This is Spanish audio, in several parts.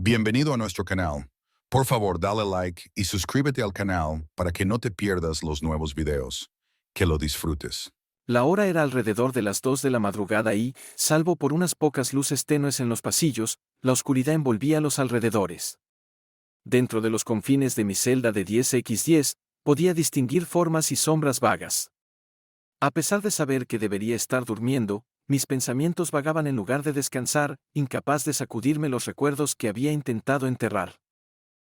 Bienvenido a nuestro canal. Por favor, dale like y suscríbete al canal para que no te pierdas los nuevos videos. Que lo disfrutes. La hora era alrededor de las 2 de la madrugada y, salvo por unas pocas luces tenues en los pasillos, la oscuridad envolvía los alrededores. Dentro de los confines de mi celda de 10x10, podía distinguir formas y sombras vagas. A pesar de saber que debería estar durmiendo, mis pensamientos vagaban en lugar de descansar, incapaz de sacudirme los recuerdos que había intentado enterrar.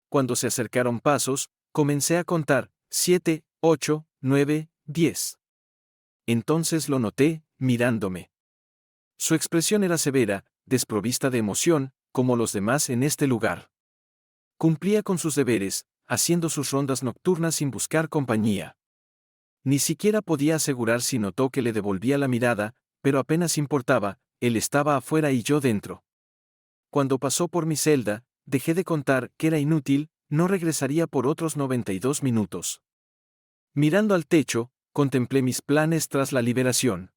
Cuando se acercaron pasos, comencé a contar: 7, 8, 9, 10. Entonces lo noté, mirándome. Su expresión era severa, desprovista de emoción, como los demás en este lugar. Cumplía con sus deberes, haciendo sus rondas nocturnas sin buscar compañía. Ni siquiera podía asegurar si notó que le devolvía la mirada, pero apenas importaba, él estaba afuera y yo dentro. Cuando pasó por mi celda, dejé de contar, que era inútil, no regresaría por otros 92 minutos. Mirando al techo, contemplé mis planes tras la liberación.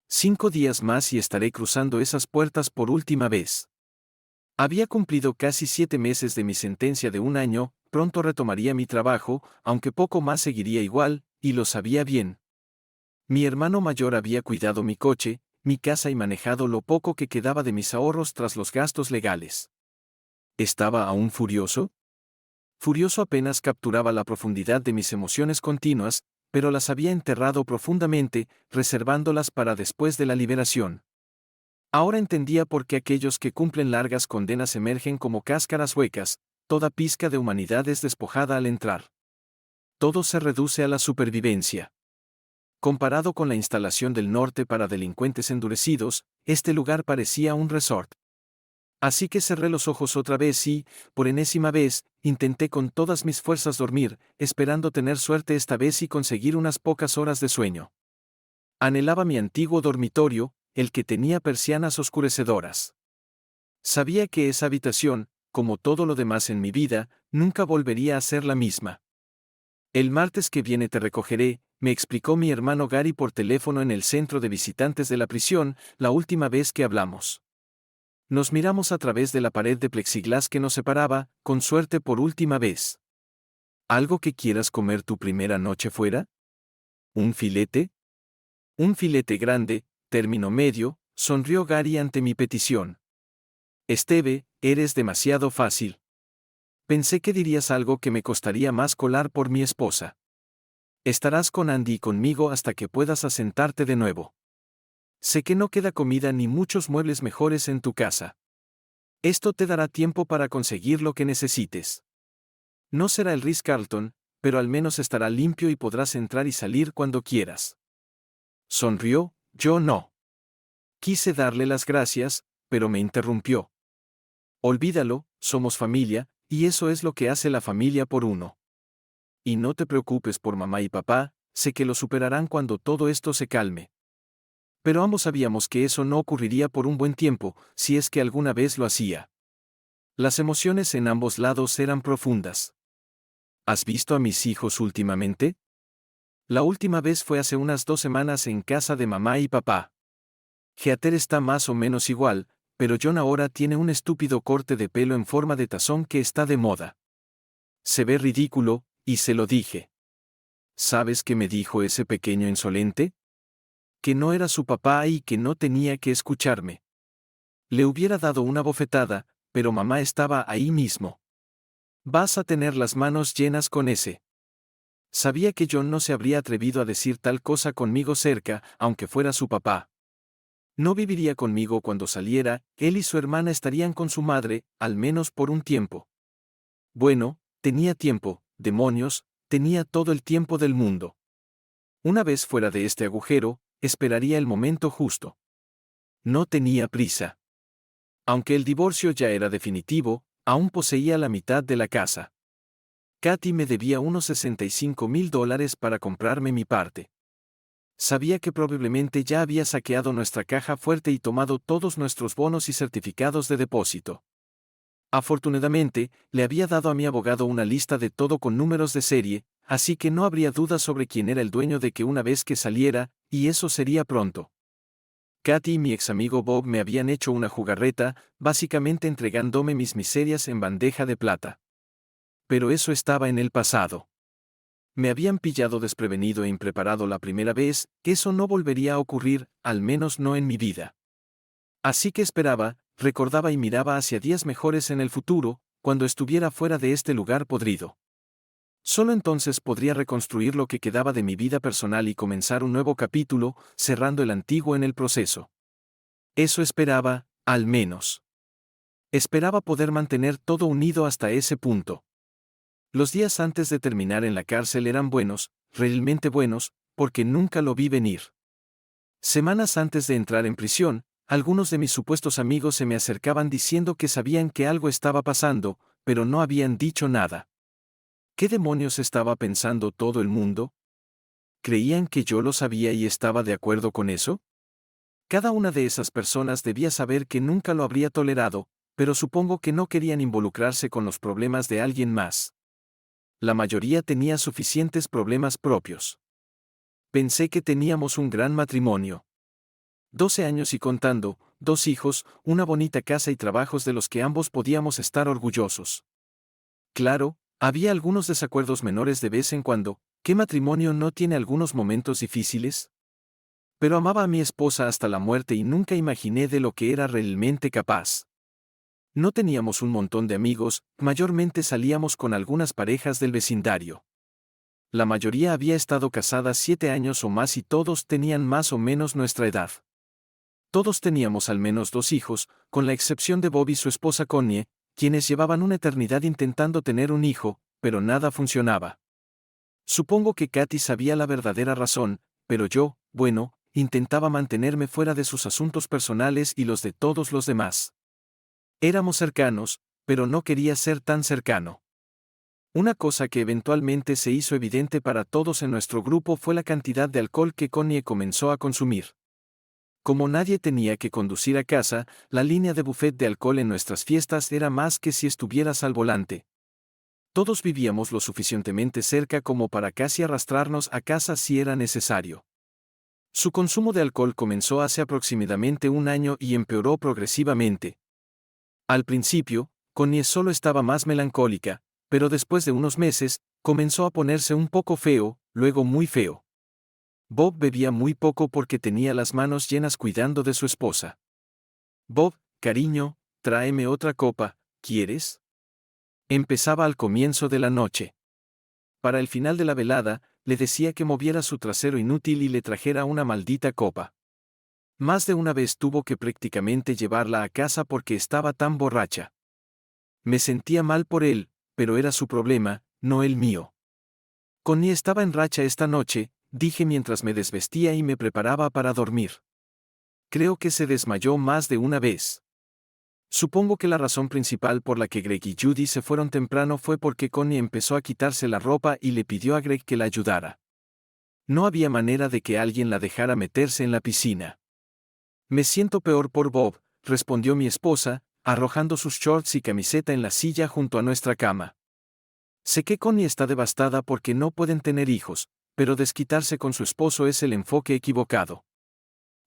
5 días más y estaré cruzando esas puertas por última vez. Había cumplido casi 7 meses de mi sentencia de 1 año, pronto retomaría mi trabajo, aunque poco más seguiría igual, y lo sabía bien. Mi hermano mayor había cuidado mi coche, mi casa y manejado lo poco que quedaba de mis ahorros tras los gastos legales. ¿Estaba aún furioso? Furioso apenas capturaba la profundidad de mis emociones continuas, pero las había enterrado profundamente, reservándolas para después de la liberación. Ahora entendía por qué aquellos que cumplen largas condenas emergen como cáscaras huecas, toda pizca de humanidad es despojada al entrar. Todo se reduce a la supervivencia. Comparado con la instalación del norte para delincuentes endurecidos, este lugar parecía un resort. Así que cerré los ojos otra vez y, por enésima vez, intenté con todas mis fuerzas dormir, esperando tener suerte esta vez y conseguir unas pocas horas de sueño. Anhelaba mi antiguo dormitorio, el que tenía persianas oscurecedoras. Sabía que esa habitación, como todo lo demás en mi vida, nunca volvería a ser la misma. El martes que viene te recogeré, me explicó mi hermano Gary por teléfono en el centro de visitantes de la prisión, la última vez que hablamos. Nos miramos a través de la pared de plexiglás que nos separaba, con suerte por última vez. ¿Algo que quieras comer tu primera noche fuera? ¿Un filete? Un filete grande, término medio, sonrió Gary ante mi petición. Esteve, eres demasiado fácil. Pensé que dirías algo que me costaría más colar por mi esposa. Estarás con Andy y conmigo hasta que puedas asentarte de nuevo. Sé que no queda comida ni muchos muebles mejores en tu casa. Esto te dará tiempo para conseguir lo que necesites. No será el Ritz-Carlton, pero al menos estará limpio y podrás entrar y salir cuando quieras. Sonrió, yo no. Quise darle las gracias, pero me interrumpió. Olvídalo, somos familia, y eso es lo que hace la familia por uno. Y no te preocupes por mamá y papá, sé que lo superarán cuando todo esto se calme. Pero ambos sabíamos que eso no ocurriría por un buen tiempo, si es que alguna vez lo hacía. Las emociones en ambos lados eran profundas. ¿Has visto a mis hijos últimamente? La última vez fue hace unas 2 semanas en casa de mamá y papá. Heather está más o menos igual, pero John ahora tiene un estúpido corte de pelo en forma de tazón que está de moda. Se ve ridículo, y se lo dije. ¿Sabes qué me dijo ese pequeño insolente? Que no era su papá y que no tenía que escucharme. Le hubiera dado una bofetada, pero mamá estaba ahí mismo. Vas a tener las manos llenas con ese. Sabía que John no se habría atrevido a decir tal cosa conmigo cerca, aunque fuera su papá. No viviría conmigo cuando saliera, él y su hermana estarían con su madre, al menos por un tiempo. Bueno, tenía tiempo, demonios, tenía todo el tiempo del mundo. Una vez fuera de este agujero, esperaría el momento justo. No tenía prisa. Aunque el divorcio ya era definitivo, aún poseía la mitad de la casa. Katy me debía unos $65,000 para comprarme mi parte. Sabía que probablemente ya había saqueado nuestra caja fuerte y tomado todos nuestros bonos y certificados de depósito. Afortunadamente, le había dado a mi abogado una lista de todo con números de serie, así que no habría duda sobre quién era el dueño de que una vez que saliera, y eso sería pronto. Katy y mi ex amigo Bob me habían hecho una jugarreta, básicamente entregándome mis miserias en bandeja de plata. Pero eso estaba en el pasado. Me habían pillado desprevenido e impreparado la primera vez, eso no volvería a ocurrir, al menos no en mi vida. Así que esperaba, recordaba y miraba hacia días mejores en el futuro, cuando estuviera fuera de este lugar podrido. Solo entonces podría reconstruir lo que quedaba de mi vida personal y comenzar un nuevo capítulo, cerrando el antiguo en el proceso. Eso esperaba, al menos. Esperaba poder mantener todo unido hasta ese punto. Los días antes de terminar en la cárcel eran buenos, realmente buenos, porque nunca lo vi venir. Semanas antes de entrar en prisión, algunos de mis supuestos amigos se me acercaban diciendo que sabían que algo estaba pasando, pero no habían dicho nada. ¿Qué demonios estaba pensando todo el mundo? ¿Creían que yo lo sabía y estaba de acuerdo con eso? Cada una de esas personas debía saber que nunca lo habría tolerado, pero supongo que no querían involucrarse con los problemas de alguien más. La mayoría tenía suficientes problemas propios. Pensé que teníamos un gran matrimonio. 12 años y contando, 2 hijos, una bonita casa y trabajos de los que ambos podíamos estar orgullosos. Claro, había algunos desacuerdos menores de vez en cuando. ¿Qué matrimonio no tiene algunos momentos difíciles? Pero amaba a mi esposa hasta la muerte y nunca imaginé de lo que era realmente capaz. No teníamos un montón de amigos, mayormente salíamos con algunas parejas del vecindario. La mayoría había estado casadas 7 años o más y todos tenían más o menos nuestra edad. Todos teníamos al menos 2 hijos, con la excepción de Bob y su esposa Connie, quienes llevaban una eternidad intentando tener un hijo, pero nada funcionaba. Supongo que Katy sabía la verdadera razón, pero yo, bueno, intentaba mantenerme fuera de sus asuntos personales y los de todos los demás. Éramos cercanos, pero no quería ser tan cercano. Una cosa que eventualmente se hizo evidente para todos en nuestro grupo fue la cantidad de alcohol que Connie comenzó a consumir. Como nadie tenía que conducir a casa, la línea de buffet de alcohol en nuestras fiestas era más que si estuvieras al volante. Todos vivíamos lo suficientemente cerca como para casi arrastrarnos a casa si era necesario. Su consumo de alcohol comenzó hace aproximadamente un año y empeoró progresivamente. Al principio, Connie solo estaba más melancólica, pero después de unos meses, comenzó a ponerse un poco feo, luego muy feo. Bob bebía muy poco porque tenía las manos llenas cuidando de su esposa. Bob, cariño, tráeme otra copa, ¿quieres? Empezaba al comienzo de la noche. Para el final de la velada, le decía que moviera su trasero inútil y le trajera una maldita copa. Más de una vez tuvo que prácticamente llevarla a casa porque estaba tan borracha. Me sentía mal por él, pero era su problema, no el mío. Connie estaba en racha esta noche, dije mientras me desvestía y me preparaba para dormir. Creo que se desmayó más de una vez. Supongo que la razón principal por la que Greg y Judy se fueron temprano fue porque Connie empezó a quitarse la ropa y le pidió a Greg que la ayudara. No había manera de que alguien la dejara meterse en la piscina. Me siento peor por Bob, respondió mi esposa, arrojando sus shorts y camiseta en la silla junto a nuestra cama. Sé que Connie está devastada porque no pueden tener hijos, pero desquitarse con su esposo es el enfoque equivocado.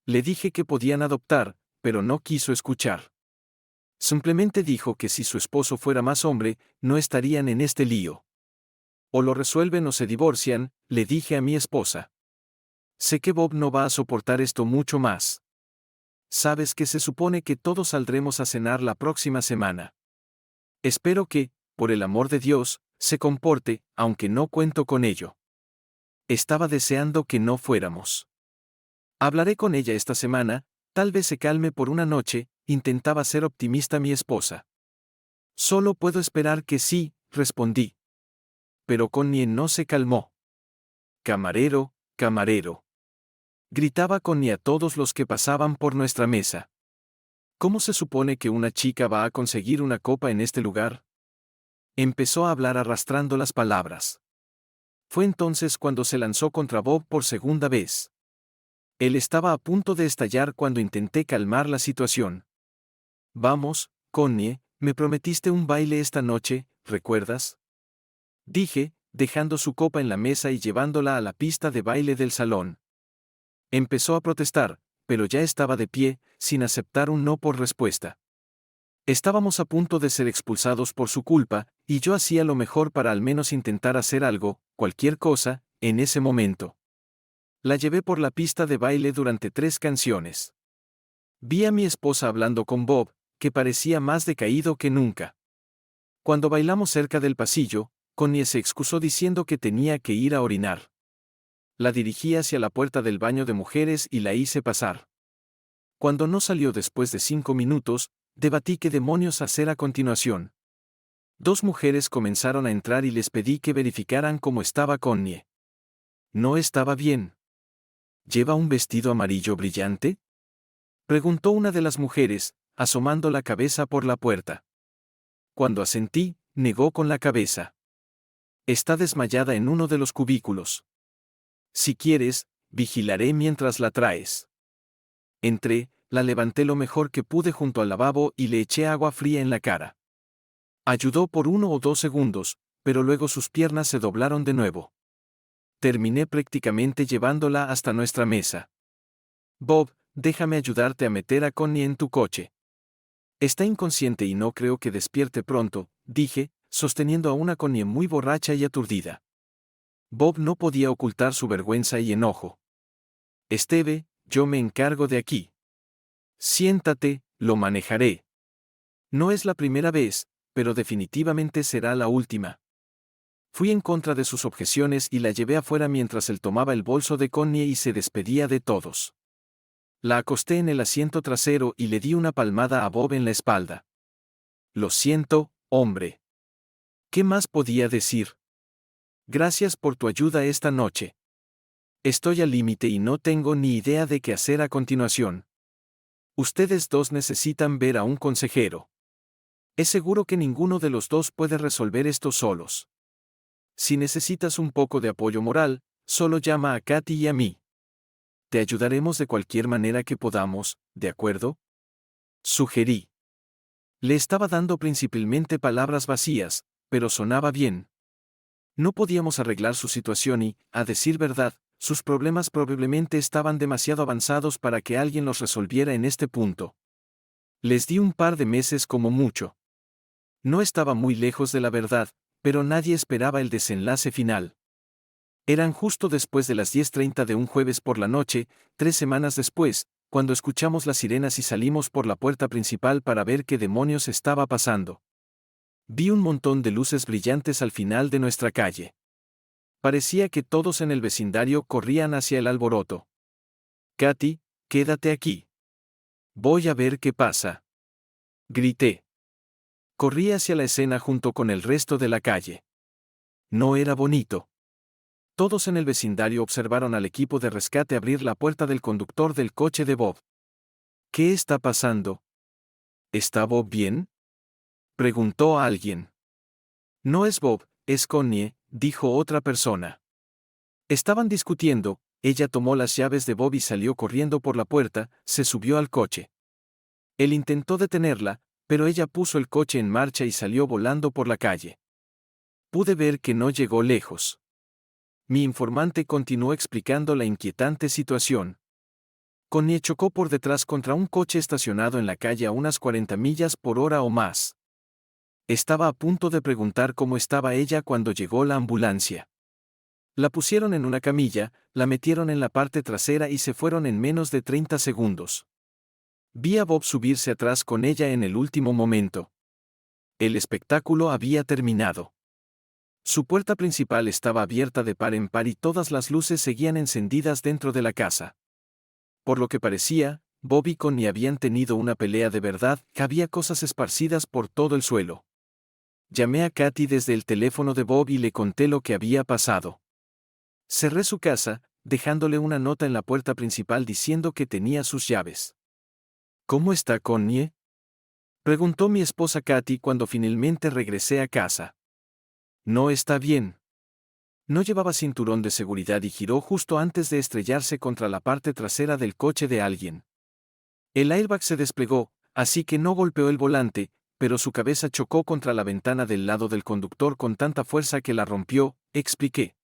Le dije que podían adoptar, pero no quiso escuchar. Simplemente dijo que si su esposo fuera más hombre, no estarían en este lío. O lo resuelven o se divorcian, le dije a mi esposa. Sé que Bob no va a soportar esto mucho más. Sabes que se supone que todos saldremos a cenar la próxima semana. Espero que, por el amor de Dios, se comporte, aunque no cuento con ello. Estaba deseando que no fuéramos. Hablaré con ella esta semana, tal vez se calme por una noche, intentaba ser optimista mi esposa. Solo puedo esperar que sí, respondí. Pero Connie no se calmó. Camarero, camarero. Gritaba Connie a todos los que pasaban por nuestra mesa. ¿Cómo se supone que una chica va a conseguir una copa en este lugar? Empezó a hablar arrastrando las palabras. Fue entonces cuando se lanzó contra Bob por segunda vez. Él estaba a punto de estallar cuando intenté calmar la situación. Vamos, Connie, me prometiste un baile esta noche, ¿recuerdas? Dije, dejando su copa en la mesa y llevándola a la pista de baile del salón. Empezó a protestar, pero ya estaba de pie, sin aceptar un no por respuesta. Estábamos a punto de ser expulsados por su culpa, y yo hacía lo mejor para al menos intentar hacer algo, cualquier cosa, en ese momento. La llevé por la pista de baile durante 3 canciones. Vi a mi esposa hablando con Bob, que parecía más decaído que nunca. Cuando bailamos cerca del pasillo, Connie se excusó diciendo que tenía que ir a orinar. La dirigí hacia la puerta del baño de mujeres y la hice pasar. Cuando no salió después de 5 minutos, debatí qué demonios hacer a continuación. 2 mujeres comenzaron a entrar y les pedí que verificaran cómo estaba Connie. No estaba bien. ¿Lleva un vestido amarillo brillante?, preguntó una de las mujeres, asomando la cabeza por la puerta. Cuando asentí, negó con la cabeza. Está desmayada en uno de los cubículos. Si quieres, vigilaré mientras la traes. Entré, la levanté lo mejor que pude junto al lavabo y le eché agua fría en la cara. Ayudó por 1 o 2 segundos, pero luego sus piernas se doblaron de nuevo. Terminé prácticamente llevándola hasta nuestra mesa. Bob, déjame ayudarte a meter a Connie en tu coche. Está inconsciente y no creo que despierte pronto, dije, sosteniendo a una Connie muy borracha y aturdida. Bob no podía ocultar su vergüenza y enojo. Esteve, yo me encargo de aquí. Siéntate, lo manejaré. No es la primera vez, pero definitivamente será la última. Fui en contra de sus objeciones y la llevé afuera mientras él tomaba el bolso de Connie y se despedía de todos. La acosté en el asiento trasero y le di una palmada a Bob en la espalda. Lo siento, hombre. ¿Qué más podía decir? Gracias por tu ayuda esta noche. Estoy al límite y no tengo ni idea de qué hacer a continuación. Ustedes 2 necesitan ver a un consejero. Es seguro que ninguno de los 2 puede resolver esto solos. Si necesitas un poco de apoyo moral, solo llama a Katy y a mí. Te ayudaremos de cualquier manera que podamos, ¿de acuerdo?, sugerí. Le estaba dando principalmente palabras vacías, pero sonaba bien. No podíamos arreglar su situación y, a decir verdad, sus problemas probablemente estaban demasiado avanzados para que alguien los resolviera en este punto. Les di un par de meses como mucho. No estaba muy lejos de la verdad, pero nadie esperaba el desenlace final. Eran justo después de las 10:30 de un jueves por la noche, 3 semanas después, cuando escuchamos las sirenas y salimos por la puerta principal para ver qué demonios estaba pasando. Vi un montón de luces brillantes al final de nuestra calle. Parecía que todos en el vecindario corrían hacia el alboroto. Katy, quédate aquí. Voy a ver qué pasa. Grité. Corrí hacia la escena junto con el resto de la calle. No era bonito. Todos en el vecindario observaron al equipo de rescate abrir la puerta del conductor del coche de Bob. ¿Qué está pasando? ¿Está Bob bien?, preguntó a alguien. No es Bob, es Connie, dijo otra persona. Estaban discutiendo, ella tomó las llaves de Bob y salió corriendo por la puerta, se subió al coche. Él intentó detenerla, pero ella puso el coche en marcha y salió volando por la calle. Pude ver que no llegó lejos. Mi informante continuó explicando la inquietante situación. Connie chocó por detrás contra un coche estacionado en la calle a unas 40 millas por hora o más. Estaba a punto de preguntar cómo estaba ella cuando llegó la ambulancia. La pusieron en una camilla, la metieron en la parte trasera y se fueron en menos de 30 segundos. Vi a Bob subirse atrás con ella en el último momento. El espectáculo había terminado. Su puerta principal estaba abierta de par en par y todas las luces seguían encendidas dentro de la casa. Por lo que parecía, Bob y Connie habían tenido una pelea de verdad, había cosas esparcidas por todo el suelo. Llamé a Katy desde el teléfono de Bob y le conté lo que había pasado. Cerré su casa, dejándole una nota en la puerta principal diciendo que tenía sus llaves. ¿Cómo está Connie?, preguntó mi esposa Katy cuando finalmente regresé a casa. No está bien. No llevaba cinturón de seguridad y giró justo antes de estrellarse contra la parte trasera del coche de alguien. El airbag se desplegó, así que no golpeó el volante, pero su cabeza chocó contra la ventana del lado del conductor con tanta fuerza que la rompió, expliqué.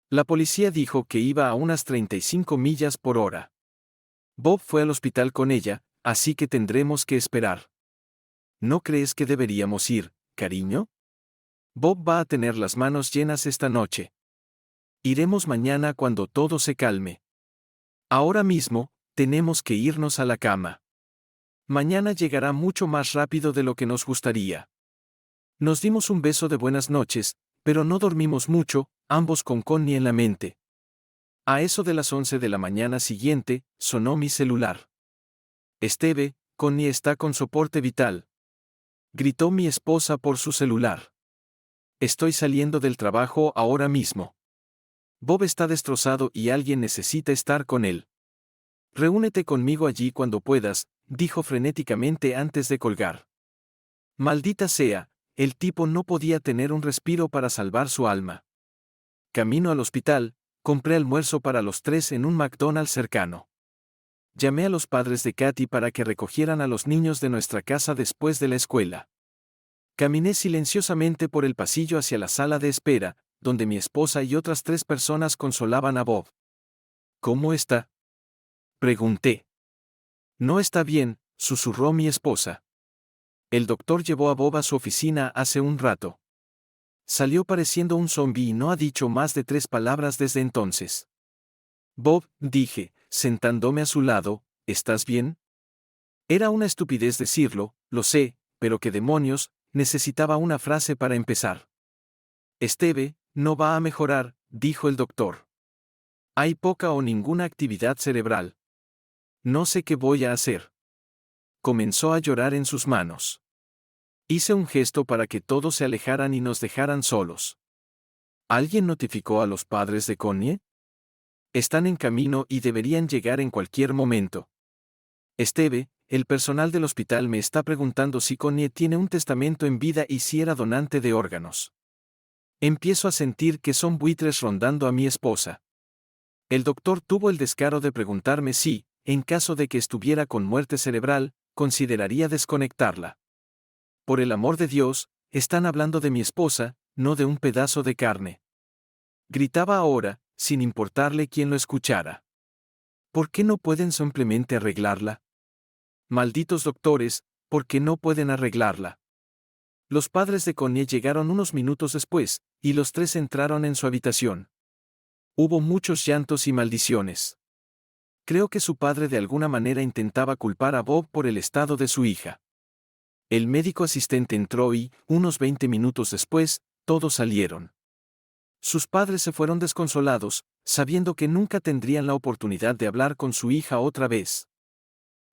La policía dijo que iba a unas 35 millas por hora. Bob fue al hospital con ella, así que tendremos que esperar. ¿No crees que deberíamos ir, cariño? Bob va a tener las manos llenas esta noche. Iremos mañana cuando todo se calme. Ahora mismo, tenemos que irnos a la cama. Mañana llegará mucho más rápido de lo que nos gustaría. Nos dimos un beso de buenas noches, pero no dormimos mucho, ambos con Connie en la mente. A eso de las 11 de la mañana siguiente, sonó mi celular. Esteve, Connie está con soporte vital. Gritó mi esposa por su celular. Estoy saliendo del trabajo ahora mismo. Bob está destrozado y alguien necesita estar con él. Reúnete conmigo allí cuando puedas, dijo frenéticamente antes de colgar. Maldita sea, el tipo no podía tener un respiro para salvar su alma. Camino al hospital, compré almuerzo para los tres en un McDonald's cercano. Llamé a los padres de Katy para que recogieran a los niños de nuestra casa después de la escuela. Caminé silenciosamente por el pasillo hacia la sala de espera, donde mi esposa y otras 3 personas consolaban a Bob. ¿Cómo está?, pregunté. No está bien, susurró mi esposa. El doctor llevó a Bob a su oficina hace un rato. Salió pareciendo un zombi y no ha dicho más de 3 palabras desde entonces. Bob, dije, sentándome a su lado, ¿estás bien? Era una estupidez decirlo, lo sé, pero qué demonios, necesitaba una frase para empezar. Esteve, no va a mejorar, dijo el doctor. Hay poca o ninguna actividad cerebral. No sé qué voy a hacer. Comenzó a llorar en sus manos. Hice un gesto para que todos se alejaran y nos dejaran solos. ¿Alguien notificó a los padres de Connie? Están en camino y deberían llegar en cualquier momento. Esteve, el personal del hospital me está preguntando si Connie tiene un testamento en vida y si era donante de órganos. Empiezo a sentir que son buitres rondando a mi esposa. El doctor tuvo el descaro de preguntarme si, en caso de que estuviera con muerte cerebral, consideraría desconectarla. Por el amor de Dios, están hablando de mi esposa, no de un pedazo de carne. Gritaba ahora, sin importarle quién lo escuchara. ¿Por qué no pueden simplemente arreglarla? Malditos doctores, ¿por qué no pueden arreglarla? Los padres de Connie llegaron unos minutos después, y los 3 entraron en su habitación. Hubo muchos llantos y maldiciones. Creo que su padre de alguna manera intentaba culpar a Bob por el estado de su hija. El médico asistente entró y, unos 20 minutos después, todos salieron. Sus padres se fueron desconsolados, sabiendo que nunca tendrían la oportunidad de hablar con su hija otra vez.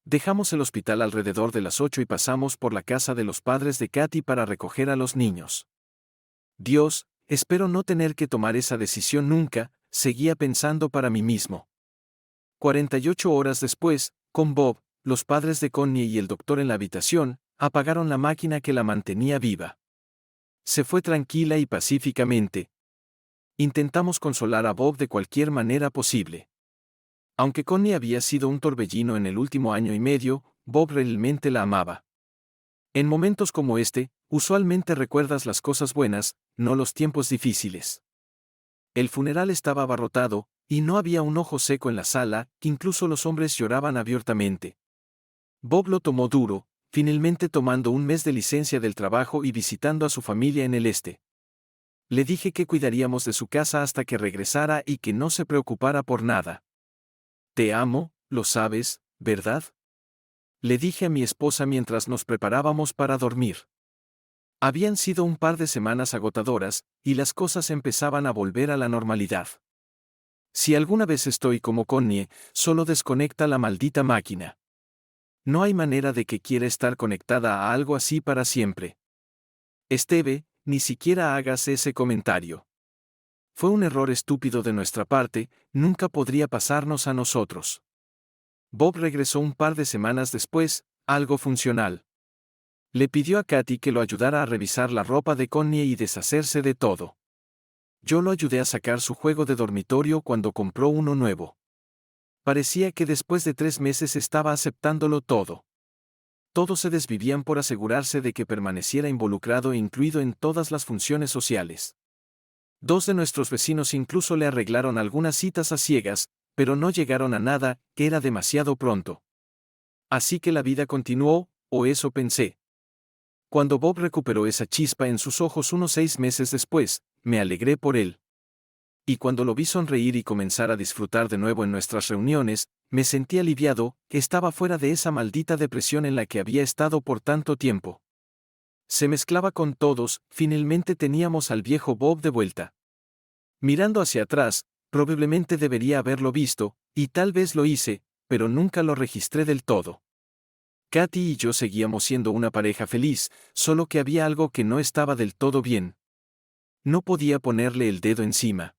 Dejamos el hospital alrededor de las 8 y pasamos por la casa de los padres de Katy para recoger a los niños. Dios, espero no tener que tomar esa decisión nunca, seguía pensando para mí mismo. 48 horas después, con Bob, los padres de Connie y el doctor en la habitación, apagaron la máquina que la mantenía viva. Se fue tranquila y pacíficamente. Intentamos consolar a Bob de cualquier manera posible. Aunque Connie había sido un torbellino en el último año y medio, Bob realmente la amaba. En momentos como este, usualmente recuerdas las cosas buenas, no los tiempos difíciles. El funeral estaba abarrotado, y no había un ojo seco en la sala, incluso los hombres lloraban abiertamente. Bob lo tomó duro, finalmente tomando un mes de licencia del trabajo y visitando a su familia en el este. Le dije que cuidaríamos de su casa hasta que regresara y que no se preocupara por nada. Te amo, lo sabes, ¿verdad? Le dije a mi esposa mientras nos preparábamos para dormir. Habían sido un par de semanas agotadoras, y las cosas empezaban a volver a la normalidad. Si alguna vez estoy como Connie, solo desconecta la maldita máquina. No hay manera de que quiera estar conectada a algo así para siempre. Esteve, ni siquiera hagas ese comentario. Fue un error estúpido de nuestra parte, nunca podría pasarnos a nosotros. Bob regresó un par de semanas después, algo funcional. Le pidió a Katy que lo ayudara a revisar la ropa de Connie y deshacerse de todo. Yo lo ayudé a sacar su juego de dormitorio cuando compró uno nuevo. Parecía que después de 3 meses estaba aceptándolo todo. Todos se desvivían por asegurarse de que permaneciera involucrado e incluido en todas las funciones sociales. 2 de nuestros vecinos incluso le arreglaron algunas citas a ciegas, pero no llegaron a nada, era demasiado pronto. Así que la vida continuó, o eso pensé. Cuando Bob recuperó esa chispa en sus ojos unos 6 meses después, me alegré por él. Y cuando lo vi sonreír y comenzar a disfrutar de nuevo en nuestras reuniones, me sentí aliviado, que estaba fuera de esa maldita depresión en la que había estado por tanto tiempo. Se mezclaba con todos, finalmente teníamos al viejo Bob de vuelta. Mirando hacia atrás, probablemente debería haberlo visto, y tal vez lo hice, pero nunca lo registré del todo. Katy y yo seguíamos siendo una pareja feliz, solo que había algo que no estaba del todo bien. No podía ponerle el dedo encima.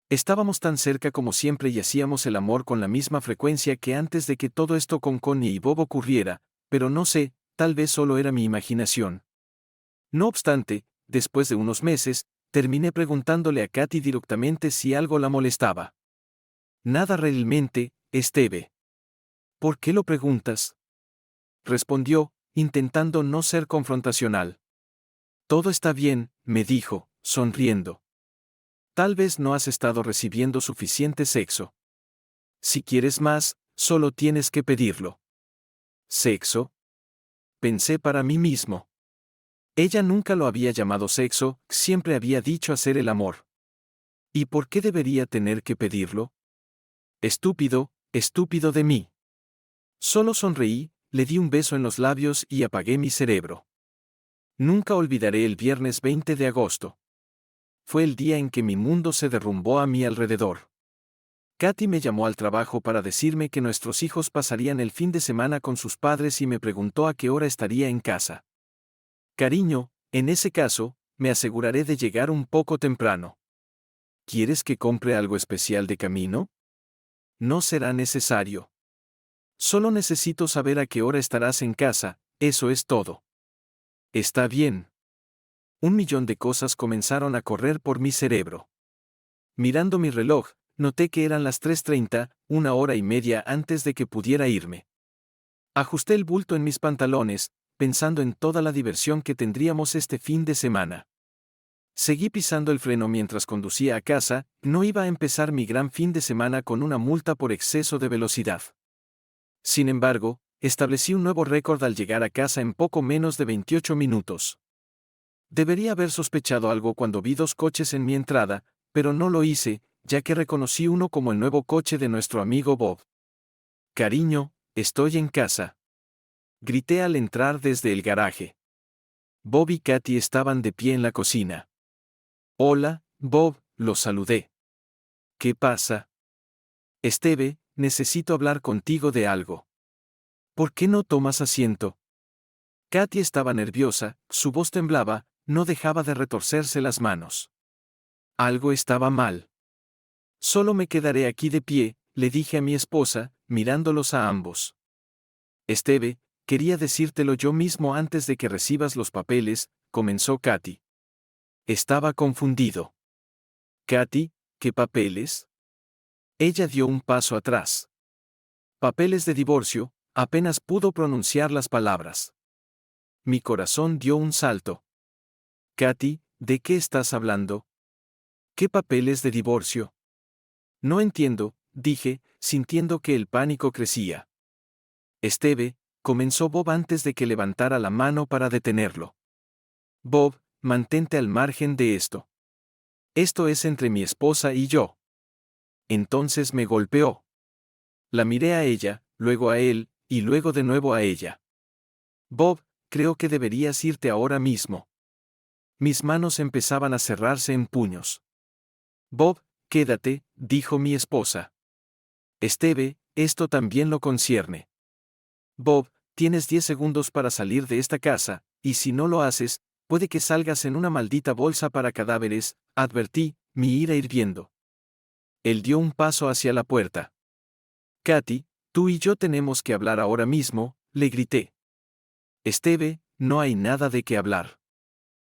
Estábamos tan cerca como siempre y hacíamos el amor con la misma frecuencia que antes de que todo esto con Connie y Bob ocurriera, pero no sé, tal vez solo era mi imaginación. No obstante, después de unos meses, terminé preguntándole a Katy directamente si algo la molestaba. Nada realmente, Esteve. ¿Por qué lo preguntas? Respondió, intentando no ser confrontacional. Todo está bien, me dijo, sonriendo. Tal vez no has estado recibiendo suficiente sexo. Si quieres más, solo tienes que pedirlo. ¿Sexo? Pensé para mí mismo. Ella nunca lo había llamado sexo, siempre había dicho hacer el amor. ¿Y por qué debería tener que pedirlo? Estúpido, estúpido de mí. Solo sonreí, le di un beso en los labios y apagué mi cerebro. Nunca olvidaré el viernes 20 de agosto. Fue el día en que mi mundo se derrumbó a mi alrededor. Katy me llamó al trabajo para decirme que nuestros hijos pasarían el fin de semana con sus padres y me preguntó a qué hora estaría en casa. Cariño, en ese caso, me aseguraré de llegar un poco temprano. ¿Quieres que compre algo especial de camino? No será necesario. Solo necesito saber a qué hora estarás en casa, eso es todo. Está bien. 1 millón de cosas comenzaron a correr por mi cerebro. Mirando mi reloj, noté que eran las 3:30, 1 hora y media antes de que pudiera irme. Ajusté el bulto en mis pantalones, pensando en toda la diversión que tendríamos este fin de semana. Seguí pisando el freno mientras conducía a casa, no iba a empezar mi gran fin de semana con una multa por exceso de velocidad. Sin embargo, establecí un nuevo récord al llegar a casa en poco menos de 28 minutos. Debería haber sospechado algo cuando vi 2 coches en mi entrada, pero no lo hice, ya que reconocí uno como el nuevo coche de nuestro amigo Bob. Cariño, estoy en casa. Grité al entrar desde el garaje. Bob y Katy estaban de pie en la cocina. Hola, Bob, los saludé. ¿Qué pasa? Esteve, necesito hablar contigo de algo. ¿Por qué no tomas asiento? Katy estaba nerviosa, su voz temblaba, no dejaba de retorcerse las manos. Algo estaba mal. Solo me quedaré aquí de pie, le dije a mi esposa, mirándolos a ambos. Esteve, quería decírtelo yo mismo antes de que recibas los papeles, comenzó Katy. Estaba confundido. Katy, ¿qué papeles? Ella dio un paso atrás. Papeles de divorcio, apenas pudo pronunciar las palabras. Mi corazón dio un salto. Katy, ¿de qué estás hablando? ¿Qué papeles de divorcio? No entiendo, dije, sintiendo que el pánico crecía. Esteve, comenzó Bob antes de que levantara la mano para detenerlo. Bob, mantente al margen de esto. Esto es entre mi esposa y yo. Entonces me golpeó. La miré a ella, luego a él, y luego de nuevo a ella. Bob, creo que deberías irte ahora mismo. Mis manos empezaban a cerrarse en puños. Bob, quédate, dijo mi esposa. Esteve, esto también lo concierne. Bob, tienes 10 segundos para salir de esta casa, y si no lo haces, puede que salgas en una maldita bolsa para cadáveres, advertí, mi ira hirviendo. Él dio un paso hacia la puerta. Katy, tú y yo tenemos que hablar ahora mismo, le grité. Esteve, no hay nada de qué hablar.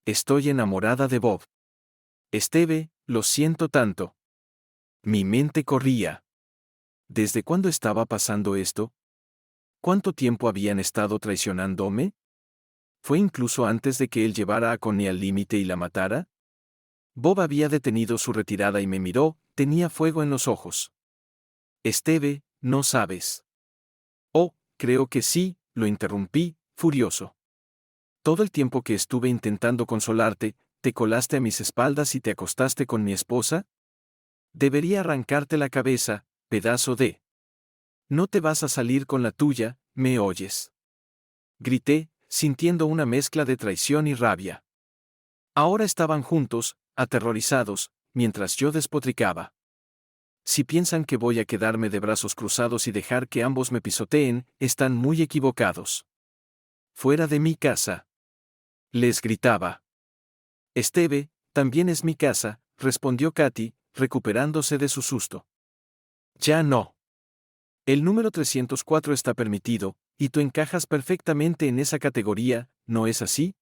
Estoy enamorada de Bob. Esteve, lo siento tanto. Mi mente corría. ¿Desde cuándo estaba pasando esto? ¿Cuánto tiempo habían estado traicionándome? ¿Fue incluso antes de que él llevara a Connie al límite y la matara? Bob había detenido su retirada y me miró, tenía fuego en los ojos. Esteve, no sabes. Oh, creo que sí, lo interrumpí, furioso. Todo el tiempo que estuve intentando consolarte, ¿te colaste a mis espaldas y te acostaste con mi esposa? Debería arrancarte la cabeza, pedazo de... No te vas a salir con la tuya, ¿me oyes? Grité, sintiendo una mezcla de traición y rabia. Ahora estaban juntos, aterrorizados, mientras yo despotricaba. Si piensan que voy a quedarme de brazos cruzados y dejar que ambos me pisoteen, están muy equivocados. Fuera de mi casa. Les gritaba. Esteve, también es mi casa, respondió Katy, recuperándose de su susto. Ya no. El número 304 está permitido, y tú encajas perfectamente en esa categoría, ¿no es así?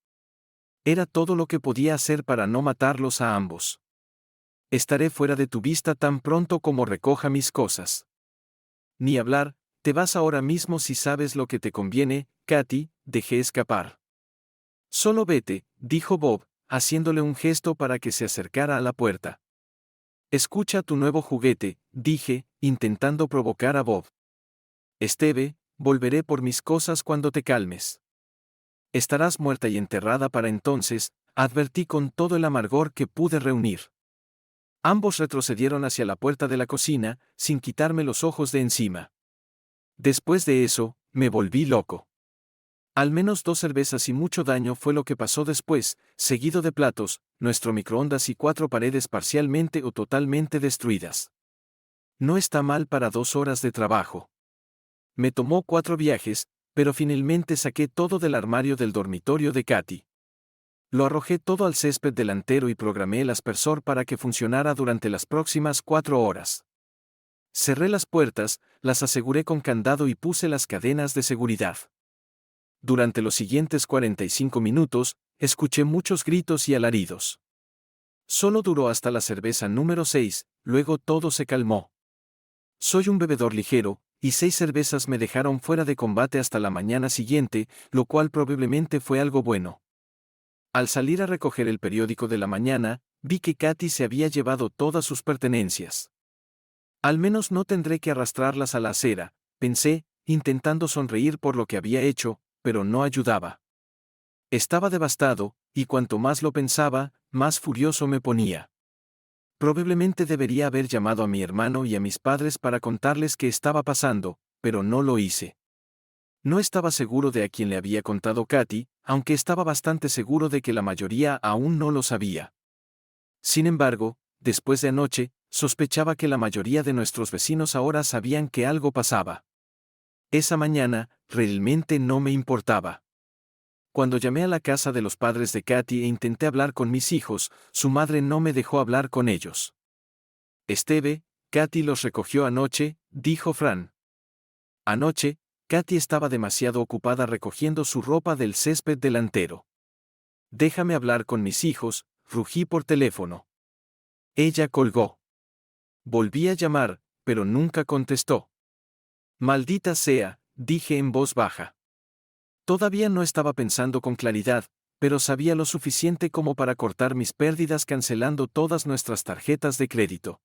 Era todo lo que podía hacer para no matarlos a ambos. Estaré fuera de tu vista tan pronto como recoja mis cosas. Ni hablar, te vas ahora mismo si sabes lo que te conviene, Katy, dejé escapar. Solo vete, dijo Bob, haciéndole un gesto para que se acercara a la puerta. Escucha tu nuevo juguete, dije, intentando provocar a Bob. Esteve, volveré por mis cosas cuando te calmes. Estarás muerta y enterrada para entonces, advertí con todo el amargor que pude reunir. Ambos retrocedieron hacia la puerta de la cocina, sin quitarme los ojos de encima. Después de eso, me volví loco. Al menos 2 cervezas y mucho daño fue lo que pasó después, seguido de platos, nuestro microondas y 4 paredes parcialmente o totalmente destruidas. No está mal para 2 horas de trabajo. Me tomó 4 viajes, pero finalmente saqué todo del armario del dormitorio de Katy. Lo arrojé todo al césped delantero y programé el aspersor para que funcionara durante las próximas 4 horas. Cerré las puertas, las aseguré con candado y puse las cadenas de seguridad. Durante los siguientes 45 minutos, escuché muchos gritos y alaridos. Solo duró hasta la cerveza número 6, luego todo se calmó. Soy un bebedor ligero, y 6 cervezas me dejaron fuera de combate hasta la mañana siguiente, lo cual probablemente fue algo bueno. Al salir a recoger el periódico de la mañana, vi que Katy se había llevado todas sus pertenencias. Al menos no tendré que arrastrarlas a la acera, pensé, intentando sonreír por lo que había hecho, pero no ayudaba. Estaba devastado, y cuanto más lo pensaba, más furioso me ponía. Probablemente debería haber llamado a mi hermano y a mis padres para contarles qué estaba pasando, pero no lo hice. No estaba seguro de a quién le había contado Katy, aunque estaba bastante seguro de que la mayoría aún no lo sabía. Sin embargo, después de anoche, sospechaba que la mayoría de nuestros vecinos ahora sabían que algo pasaba. Esa mañana, realmente no me importaba. Cuando llamé a la casa de los padres de Katy e intenté hablar con mis hijos, su madre no me dejó hablar con ellos. Esteve, Katy los recogió anoche, dijo Fran. Anoche, Katy estaba demasiado ocupada recogiendo su ropa del césped delantero. Déjame hablar con mis hijos, rugí por teléfono. Ella colgó. Volví a llamar, pero nunca contestó. Maldita sea, dije en voz baja. Todavía no estaba pensando con claridad, pero sabía lo suficiente como para cortar mis pérdidas cancelando todas nuestras tarjetas de crédito.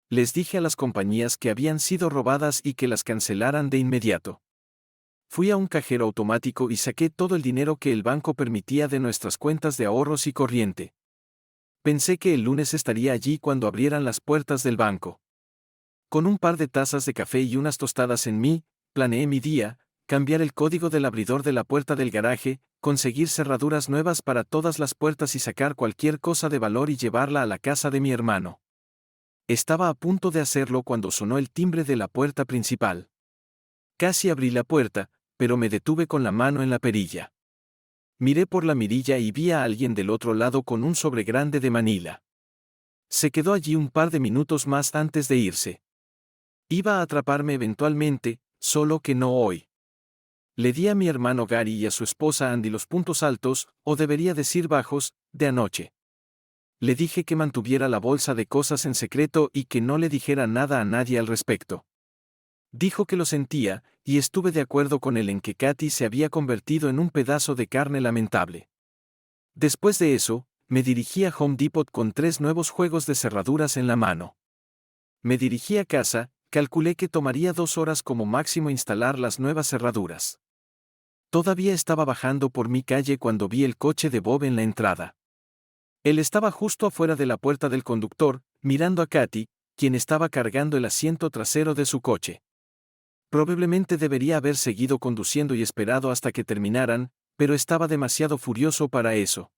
Les dije a las compañías que habían sido robadas y que las cancelaran de inmediato. Fui a un cajero automático y saqué todo el dinero que el banco permitía de nuestras cuentas de ahorros y corriente. Pensé que el lunes estaría allí cuando abrieran las puertas del banco. Con un par de tazas de café y unas tostadas en mí, planeé mi día, cambiar el código del abridor de la puerta del garaje, conseguir cerraduras nuevas para todas las puertas y sacar cualquier cosa de valor y llevarla a la casa de mi hermano. Estaba a punto de hacerlo cuando sonó el timbre de la puerta principal. Casi abrí la puerta, pero me detuve con la mano en la perilla. Miré por la mirilla y vi a alguien del otro lado con un sobre grande de Manila. Se quedó allí un par de minutos más antes de irse. Iba a atraparme eventualmente, solo que no hoy. Le di a mi hermano Gary y a su esposa Andy los puntos altos, o debería decir bajos, de anoche. Le dije que mantuviera la bolsa de cosas en secreto y que no le dijera nada a nadie al respecto. Dijo que lo sentía, y estuve de acuerdo con él en que Katy se había convertido en un pedazo de carne lamentable. Después de eso, me dirigí a Home Depot con 3 nuevos juegos de cerraduras en la mano. Me dirigí a casa, calculé que tomaría 2 horas como máximo instalar las nuevas cerraduras. Todavía estaba bajando por mi calle cuando vi el coche de Bob en la entrada. Él estaba justo afuera de la puerta del conductor, mirando a Katy, quien estaba cargando el asiento trasero de su coche. Probablemente debería haber seguido conduciendo y esperado hasta que terminaran, pero estaba demasiado furioso para eso.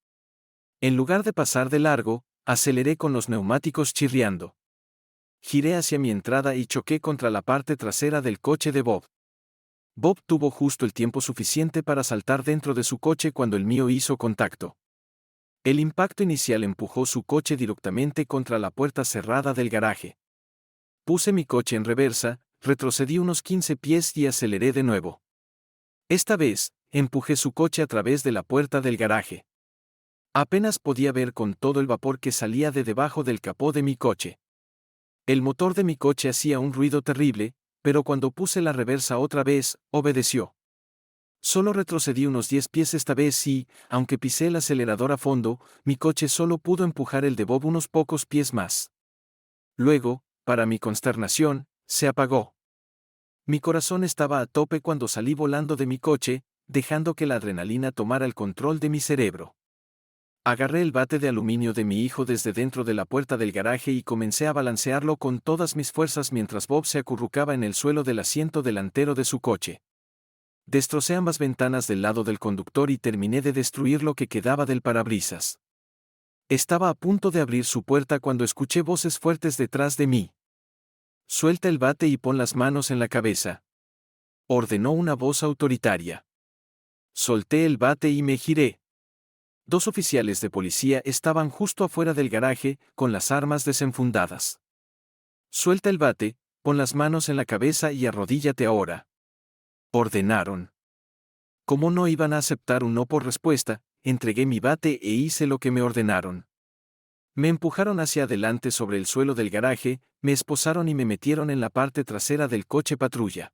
En lugar de pasar de largo, aceleré con los neumáticos chirriando. Giré hacia mi entrada y choqué contra la parte trasera del coche de Bob. Bob tuvo justo el tiempo suficiente para saltar dentro de su coche cuando el mío hizo contacto. El impacto inicial empujó su coche directamente contra la puerta cerrada del garaje. Puse mi coche en reversa, retrocedí unos 15 pies y aceleré de nuevo. Esta vez, empujé su coche a través de la puerta del garaje. Apenas podía ver con todo el vapor que salía de debajo del capó de mi coche. El motor de mi coche hacía un ruido terrible, pero cuando puse la reversa otra vez, obedeció. Solo retrocedí unos 10 pies esta vez y, aunque pisé el acelerador a fondo, mi coche solo pudo empujar el de Bob unos pocos pies más. Luego, para mi consternación, se apagó. Mi corazón estaba a tope cuando salí volando de mi coche, dejando que la adrenalina tomara el control de mi cerebro. Agarré el bate de aluminio de mi hijo desde dentro de la puerta del garaje y comencé a balancearlo con todas mis fuerzas mientras Bob se acurrucaba en el suelo del asiento delantero de su coche. Destrocé ambas ventanas del lado del conductor y terminé de destruir lo que quedaba del parabrisas. Estaba a punto de abrir su puerta cuando escuché voces fuertes detrás de mí. «Suelta el bate y pon las manos en la cabeza», ordenó una voz autoritaria. Solté el bate y me giré. 2 oficiales de policía estaban justo afuera del garaje, con las armas desenfundadas. «Suelta el bate, pon las manos en la cabeza y arrodíllate ahora», ordenaron. Como no iban a aceptar un no por respuesta, entregué mi bate e hice lo que me ordenaron. Me empujaron hacia adelante sobre el suelo del garaje, me esposaron y me metieron en la parte trasera del coche patrulla.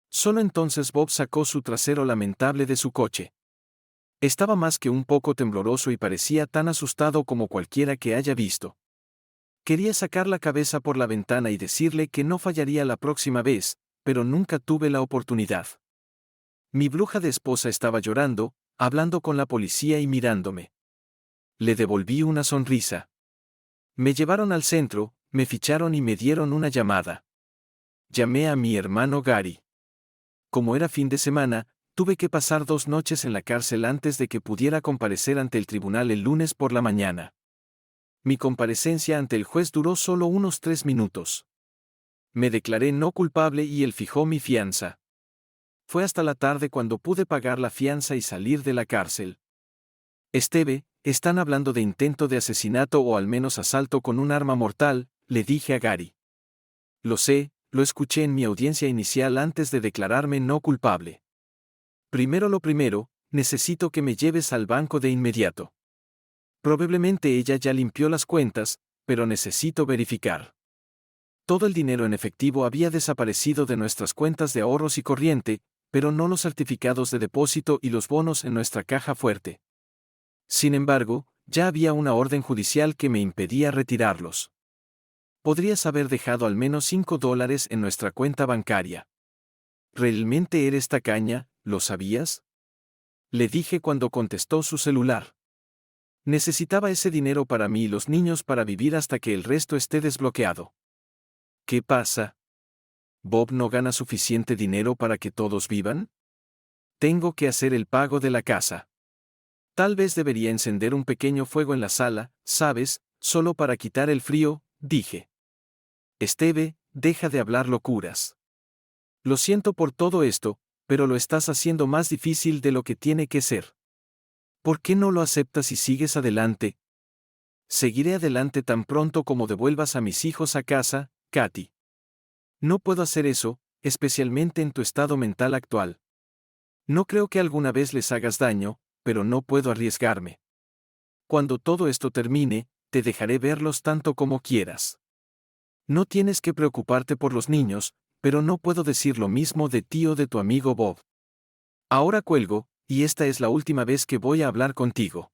Solo entonces Bob sacó su trasero lamentable de su coche. Estaba más que un poco tembloroso y parecía tan asustado como cualquiera que haya visto. Quería sacar la cabeza por la ventana y decirle que no fallaría la próxima vez, pero nunca tuve la oportunidad. Mi bruja de esposa estaba llorando, hablando con la policía y mirándome. Le devolví una sonrisa. Me llevaron al centro, me ficharon y me dieron una llamada. Llamé a mi hermano Gary. Como era fin de semana, tuve que pasar 2 noches en la cárcel antes de que pudiera comparecer ante el tribunal el lunes por la mañana. Mi comparecencia ante el juez duró solo unos 3 minutos. Me declaré no culpable y él fijó mi fianza. Fue hasta la tarde cuando pude pagar la fianza y salir de la cárcel. Esteve, están hablando de intento de asesinato o al menos asalto con un arma mortal, le dije a Gary. Lo sé, lo escuché en mi audiencia inicial antes de declararme no culpable. Primero lo primero, necesito que me lleves al banco de inmediato. Probablemente ella ya limpió las cuentas, pero necesito verificar. Todo el dinero en efectivo había desaparecido de nuestras cuentas de ahorros y corriente, pero no los certificados de depósito y los bonos en nuestra caja fuerte. Sin embargo, ya había una orden judicial que me impedía retirarlos. Podrías haber dejado al menos $5 en nuestra cuenta bancaria. ¿Realmente eres tacaña, lo sabías? Le dije cuando contestó su celular. Necesitaba ese dinero para mí y los niños para vivir hasta que el resto esté desbloqueado. ¿Qué pasa? ¿Bob no gana suficiente dinero para que todos vivan? Tengo que hacer el pago de la casa. Tal vez debería encender un pequeño fuego en la sala, ¿sabes? Solo para quitar el frío, dije. Esteve, deja de hablar locuras. Lo siento por todo esto, pero lo estás haciendo más difícil de lo que tiene que ser. ¿Por qué no lo aceptas y sigues adelante? Seguiré adelante tan pronto como devuelvas a mis hijos a casa, Katy. No puedo hacer eso, especialmente en tu estado mental actual. No creo que alguna vez les hagas daño, pero no puedo arriesgarme. Cuando todo esto termine, te dejaré verlos tanto como quieras. No tienes que preocuparte por los niños, pero no puedo decir lo mismo de ti o de tu amigo Bob. Ahora cuelgo, y esta es la última vez que voy a hablar contigo.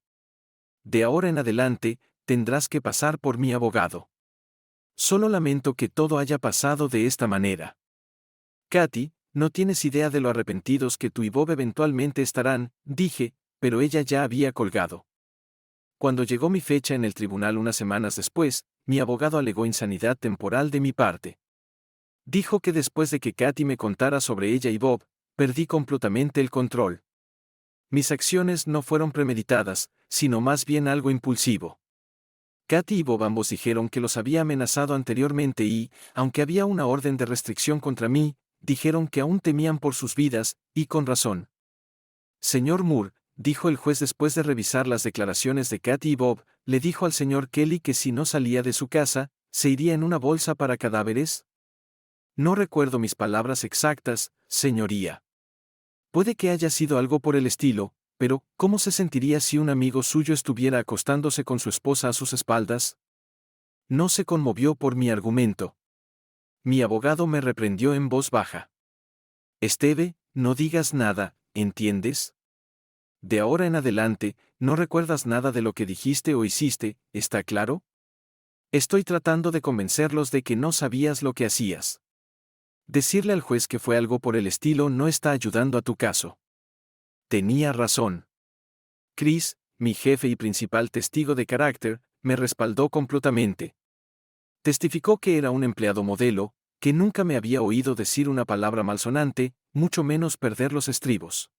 De ahora en adelante, tendrás que pasar por mi abogado. Solo lamento que todo haya pasado de esta manera. Katy, no tienes idea de lo arrepentidos que tú y Bob eventualmente estarán, dije, pero ella ya había colgado. Cuando llegó mi fecha en el tribunal unas semanas después, mi abogado alegó insanidad temporal de mi parte. Dijo que después de que Katy me contara sobre ella y Bob, perdí completamente el control. Mis acciones no fueron premeditadas, sino más bien algo impulsivo. Katy y Bob ambos dijeron que los había amenazado anteriormente y, aunque había una orden de restricción contra mí, dijeron que aún temían por sus vidas, y con razón. Señor Moore, dijo el juez después de revisar las declaraciones de Katy y Bob, le dijo al señor Kelly que si no salía de su casa, ¿se iría en una bolsa para cadáveres? No recuerdo mis palabras exactas, señoría. Puede que haya sido algo por el estilo, pero ¿cómo se sentiría si un amigo suyo estuviera acostándose con su esposa a sus espaldas? No se conmovió por mi argumento. Mi abogado me reprendió en voz baja. Esteve, no digas nada, ¿entiendes? De ahora en adelante, no recuerdas nada de lo que dijiste o hiciste, ¿está claro? Estoy tratando de convencerlos de que no sabías lo que hacías. Decirle al juez que fue algo por el estilo no está ayudando a tu caso. Tenía razón. Chris, mi jefe y principal testigo de carácter, me respaldó completamente. Testificó que era un empleado modelo, que nunca me había oído decir una palabra malsonante, mucho menos perder los estribos.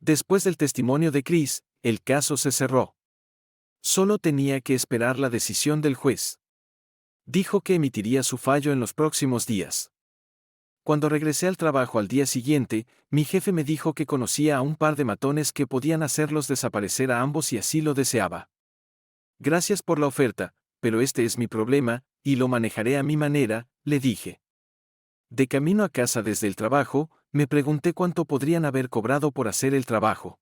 Después del testimonio de Chris, el caso se cerró. Solo tenía que esperar la decisión del juez. Dijo que emitiría su fallo en los próximos días. Cuando regresé al trabajo al día siguiente, mi jefe me dijo que conocía a un par de matones que podían hacerlos desaparecer a ambos y así lo deseaba. Gracias por la oferta, pero este es mi problema, y lo manejaré a mi manera, le dije. De camino a casa desde el trabajo, me pregunté cuánto podrían haber cobrado por hacer el trabajo.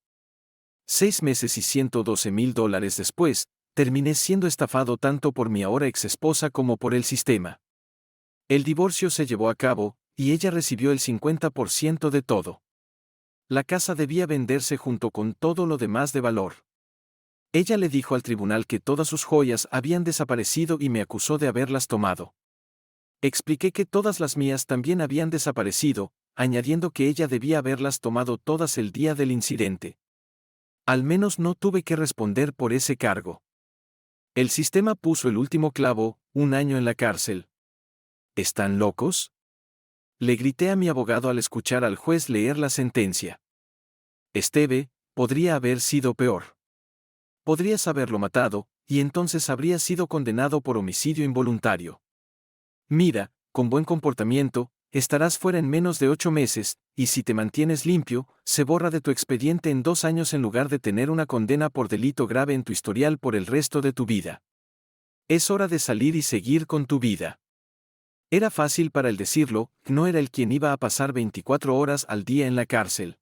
6 meses y $112,000 después, terminé siendo estafado tanto por mi ahora exesposa como por el sistema. El divorcio se llevó a cabo, y ella recibió el 50% de todo. La casa debía venderse junto con todo lo demás de valor. Ella le dijo al tribunal que todas sus joyas habían desaparecido y me acusó de haberlas tomado. Expliqué que todas las mías también habían desaparecido, añadiendo que ella debía haberlas tomado todas el día del incidente. Al menos no tuve que responder por ese cargo. El sistema puso el último clavo, 1 año en la cárcel. ¿Están locos? Le grité a mi abogado al escuchar al juez leer la sentencia. Esteve, podría haber sido peor. Podrías haberlo matado, y entonces habría sido condenado por homicidio involuntario. Mira, con buen comportamiento, estarás fuera en menos de 8 meses, y si te mantienes limpio, se borra de tu expediente en 2 años en lugar de tener una condena por delito grave en tu historial por el resto de tu vida. Es hora de salir y seguir con tu vida. Era fácil para él decirlo, no era él quien iba a pasar 24 horas al día en la cárcel.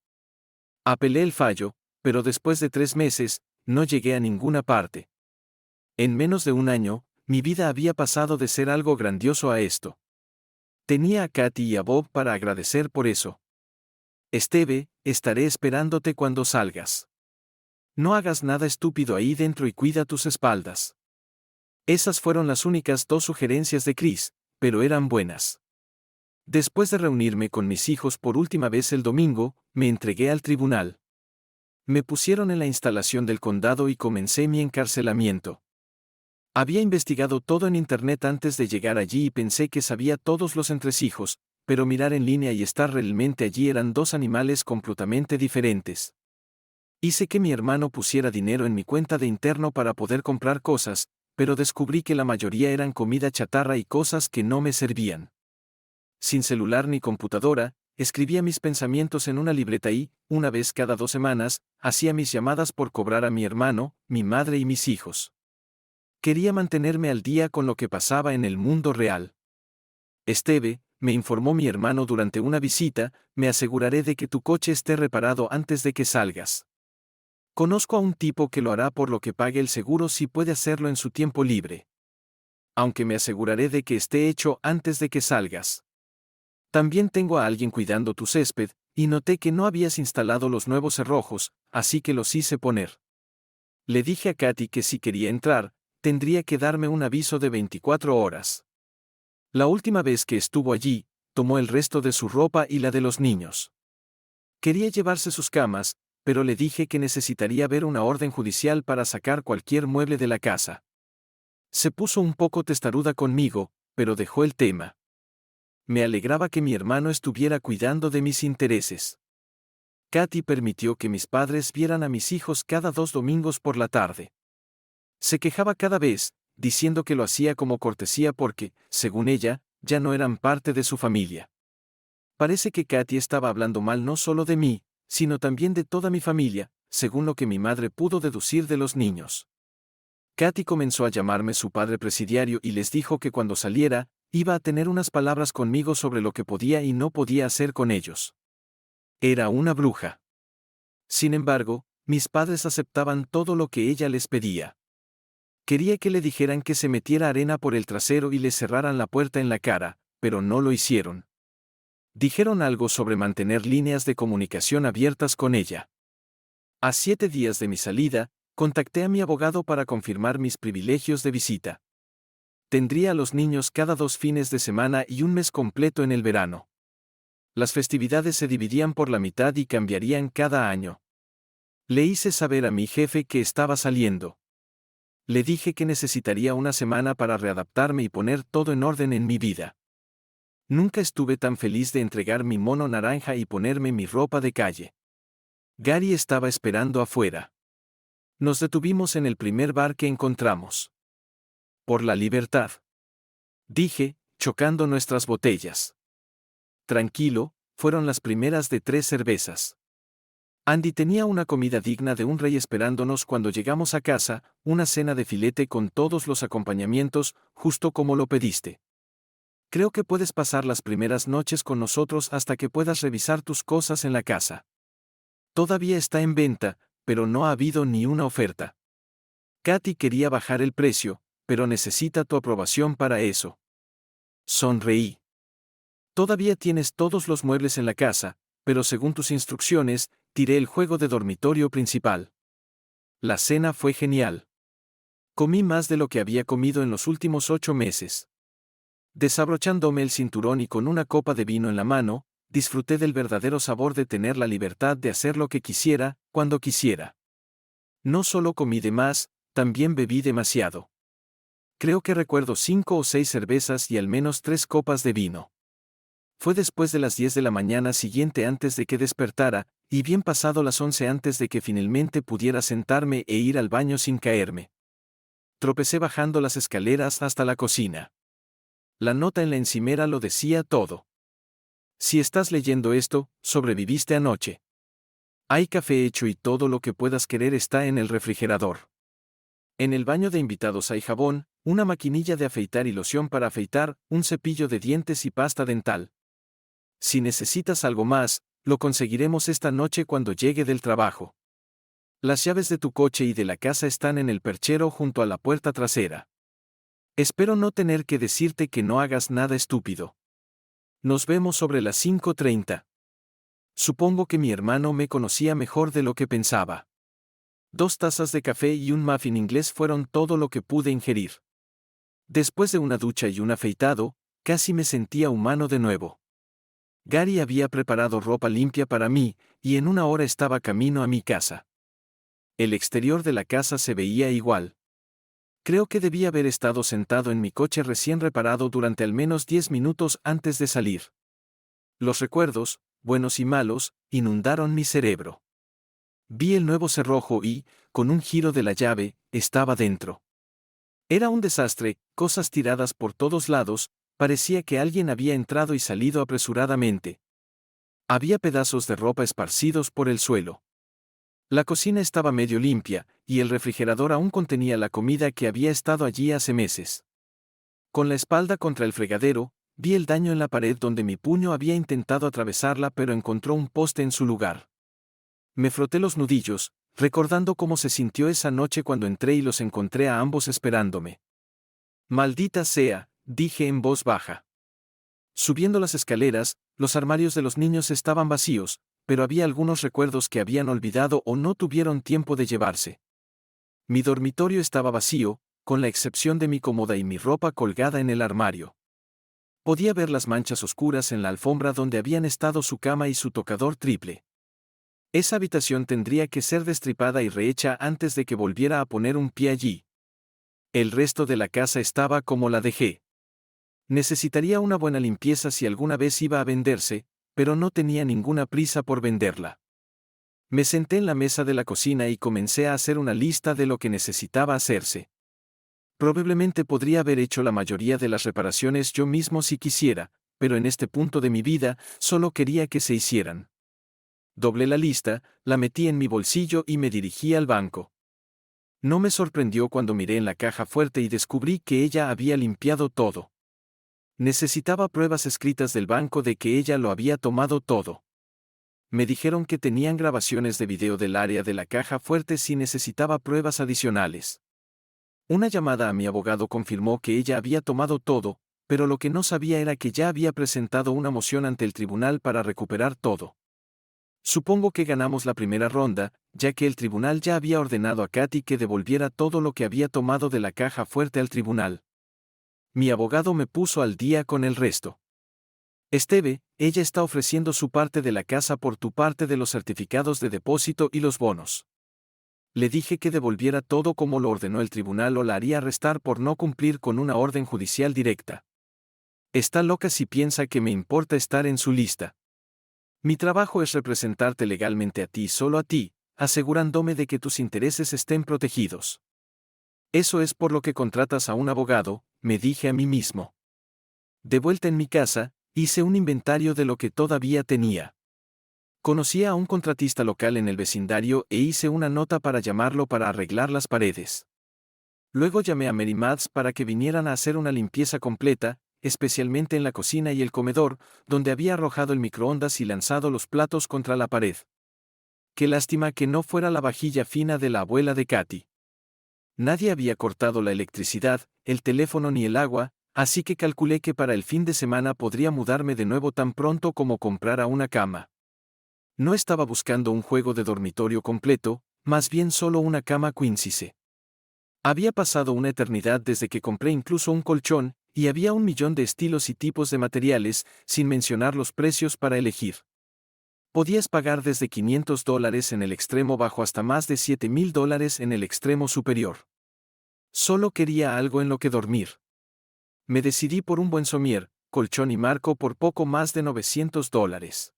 Apelé el fallo, pero después de 3 meses, no llegué a ninguna parte. En menos de 1 año, mi vida había pasado de ser algo grandioso a esto. Tenía a Katy y a Bob para agradecer por eso. Esteve, estaré esperándote cuando salgas. No hagas nada estúpido ahí dentro y cuida tus espaldas. Esas fueron las únicas 2 sugerencias de Chris, pero eran buenas. Después de reunirme con mis hijos por última vez el domingo, me entregué al tribunal. Me pusieron en la instalación del condado y comencé mi encarcelamiento. Había investigado todo en internet antes de llegar allí y pensé que sabía todos los entresijos, pero mirar en línea y estar realmente allí eran 2 animales completamente diferentes. Hice que mi hermano pusiera dinero en mi cuenta de interno para poder comprar cosas, pero descubrí que la mayoría eran comida chatarra y cosas que no me servían. Sin celular ni computadora, escribía mis pensamientos en una libreta y, una vez cada 2 semanas, hacía mis llamadas por cobrar a mi hermano, mi madre y mis hijos. Quería mantenerme al día con lo que pasaba en el mundo real. Esteve, me informó mi hermano durante una visita, me aseguraré de que tu coche esté reparado antes de que salgas. Conozco a un tipo que lo hará por lo que pague el seguro si puede hacerlo en su tiempo libre. Aunque me aseguraré de que esté hecho antes de que salgas. También tengo a alguien cuidando tu césped, y noté que no habías instalado los nuevos cerrojos, así que los hice poner. Le dije a Katy que si quería entrar, tendría que darme un aviso de 24 horas. La última vez que estuvo allí, tomó el resto de su ropa y la de los niños. Quería llevarse sus camas, pero le dije que necesitaría ver una orden judicial para sacar cualquier mueble de la casa. Se puso un poco testaruda conmigo, pero dejó el tema. Me alegraba que mi hermano estuviera cuidando de mis intereses. Katy permitió que mis padres vieran a mis hijos cada 2 domingos por la tarde. Se quejaba cada vez, diciendo que lo hacía como cortesía porque, según ella, ya no eran parte de su familia. Parece que Katy estaba hablando mal no solo de mí, sino también de toda mi familia, según lo que mi madre pudo deducir de los niños. Katy comenzó a llamarme su padre presidiario y les dijo que cuando saliera, iba a tener unas palabras conmigo sobre lo que podía y no podía hacer con ellos. Era una bruja. Sin embargo, mis padres aceptaban todo lo que ella les pedía. Quería que le dijeran que se metiera arena por el trasero y le cerraran la puerta en la cara, pero no lo hicieron. Dijeron algo sobre mantener líneas de comunicación abiertas con ella. A 7 días de mi salida, contacté a mi abogado para confirmar mis privilegios de visita. Tendría a los niños cada 2 fines de semana y un mes completo en el verano. Las festividades se dividían por la mitad y cambiarían cada año. Le hice saber a mi jefe que estaba saliendo. Le dije que necesitaría una semana para readaptarme y poner todo en orden en mi vida. Nunca estuve tan feliz de entregar mi mono naranja y ponerme mi ropa de calle. Gary estaba esperando afuera. Nos detuvimos en el primer bar que encontramos. Por la libertad, dije, chocando nuestras botellas. Tranquilo, fueron las primeras de 3 cervezas. Andy tenía una comida digna de un rey esperándonos cuando llegamos a casa, una cena de filete con todos los acompañamientos, justo como lo pediste. Creo que puedes pasar las primeras noches con nosotros hasta que puedas revisar tus cosas en la casa. Todavía está en venta, pero no ha habido ni una oferta. Katy quería bajar el precio, pero necesita tu aprobación para eso. Sonreí. Todavía tienes todos los muebles en la casa, pero según tus instrucciones, tiré el juego de dormitorio principal. La cena fue genial. Comí más de lo que había comido en los últimos 8 meses. Desabrochándome el cinturón y con una copa de vino en la mano, disfruté del verdadero sabor de tener la libertad de hacer lo que quisiera, cuando quisiera. No solo comí de más, también bebí demasiado. Creo que recuerdo 5 o 6 cervezas y al menos 3 copas de vino. Fue después de las 10 de la mañana siguiente antes de que despertara, y bien pasado las 11 antes de que finalmente pudiera sentarme e ir al baño sin caerme. Tropecé bajando las escaleras hasta la cocina. La nota en la encimera lo decía todo. Si estás leyendo esto, sobreviviste anoche. Hay café hecho y todo lo que puedas querer está en el refrigerador. En el baño de invitados hay jabón, una maquinilla de afeitar y loción para afeitar, un cepillo de dientes y pasta dental. Si necesitas algo más, lo conseguiremos esta noche cuando llegue del trabajo. Las llaves de tu coche y de la casa están en el perchero junto a la puerta trasera. Espero no tener que decirte que no hagas nada estúpido. Nos vemos sobre las 5:30. Supongo que mi hermano me conocía mejor de lo que pensaba. 2 tazas de café y un muffin inglés fueron todo lo que pude ingerir. Después de una ducha y un afeitado, casi me sentía humano de nuevo. Gary había preparado ropa limpia para mí, y en una hora estaba camino a mi casa. El exterior de la casa se veía igual. Creo que debía haber estado sentado en mi coche recién reparado durante al menos 10 minutos antes de salir. Los recuerdos, buenos y malos, inundaron mi cerebro. Vi el nuevo cerrojo y, con un giro de la llave, estaba dentro. Era un desastre, cosas tiradas por todos lados, parecía que alguien había entrado y salido apresuradamente. Había pedazos de ropa esparcidos por el suelo. La cocina estaba medio limpia, y el refrigerador aún contenía la comida que había estado allí hace meses. Con la espalda contra el fregadero, vi el daño en la pared donde mi puño había intentado atravesarla pero encontró un poste en su lugar. Me froté los nudillos, recordando cómo se sintió esa noche cuando entré y los encontré a ambos esperándome. Maldita sea, dije en voz baja. Subiendo las escaleras, los armarios de los niños estaban vacíos, pero había algunos recuerdos que habían olvidado o no tuvieron tiempo de llevarse. Mi dormitorio estaba vacío, con la excepción de mi cómoda y mi ropa colgada en el armario. Podía ver las manchas oscuras en la alfombra donde habían estado su cama y su tocador triple. Esa habitación tendría que ser destripada y rehecha antes de que volviera a poner un pie allí. El resto de la casa estaba como la dejé. Necesitaría una buena limpieza si alguna vez iba a venderse, pero no tenía ninguna prisa por venderla. Me senté en la mesa de la cocina y comencé a hacer una lista de lo que necesitaba hacerse. Probablemente podría haber hecho la mayoría de las reparaciones yo mismo si quisiera, pero en este punto de mi vida solo quería que se hicieran. Doblé la lista, la metí en mi bolsillo y me dirigí al banco. No me sorprendió cuando miré en la caja fuerte y descubrí que ella había limpiado todo. Necesitaba pruebas escritas del banco de que ella lo había tomado todo. Me dijeron que tenían grabaciones de video del área de la caja fuerte si necesitaba pruebas adicionales. Una llamada a mi abogado confirmó que ella había tomado todo, pero lo que no sabía era que ya había presentado una moción ante el tribunal para recuperar todo. Supongo que ganamos la primera ronda, ya que el tribunal ya había ordenado a Katy que devolviera todo lo que había tomado de la caja fuerte al tribunal. Mi abogado me puso al día con el resto. Esteve, ella está ofreciendo su parte de la casa por tu parte de los certificados de depósito y los bonos. Le dije que devolviera todo como lo ordenó el tribunal o la haría arrestar por no cumplir con una orden judicial directa. Está loca si piensa que me importa estar en su lista. Mi trabajo es representarte legalmente a ti, solo a ti, asegurándome de que tus intereses estén protegidos. Eso es por lo que contratas a un abogado, me dije a mí mismo. De vuelta en mi casa, hice un inventario de lo que todavía tenía. Conocí a un contratista local en el vecindario e hice una nota para llamarlo para arreglar las paredes. Luego llamé a Mary Mads para que vinieran a hacer una limpieza completa, especialmente en la cocina y el comedor, donde había arrojado el microondas y lanzado los platos contra la pared. Qué lástima que no fuera la vajilla fina de la abuela de Katy. Nadie había cortado la electricidad, el teléfono ni el agua, así que calculé que para el fin de semana podría mudarme de nuevo tan pronto como comprara una cama. No estaba buscando un juego de dormitorio completo, más bien solo una cama queen size. Había pasado una eternidad desde que compré incluso un colchón, y había 1.000.000 de estilos y tipos de materiales, sin mencionar los precios para elegir. Podías pagar desde $500 en el extremo bajo hasta más de $7,000 en el extremo superior. Solo quería algo en lo que dormir. Me decidí por un buen somier, colchón y marco por poco más de $900.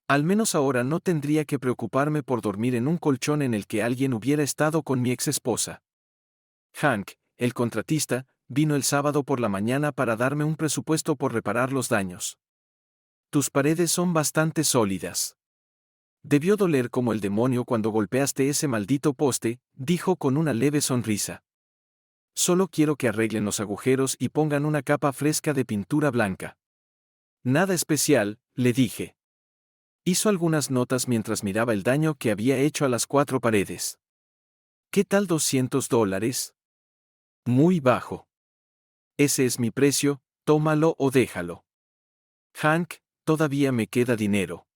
Al menos ahora no tendría que preocuparme por dormir en un colchón en el que alguien hubiera estado con mi ex esposa. Hank, el contratista, vino el sábado por la mañana para darme un presupuesto por reparar los daños. Tus paredes son bastante sólidas. Debió doler como el demonio cuando golpeaste ese maldito poste, dijo con una leve sonrisa. Solo quiero que arreglen los agujeros y pongan una capa fresca de pintura blanca. Nada especial, le dije. Hizo algunas notas mientras miraba el daño que había hecho a las 4 paredes. ¿Qué tal $200? Muy bajo. Ese es mi precio, tómalo o déjalo. Hank, todavía me queda dinero.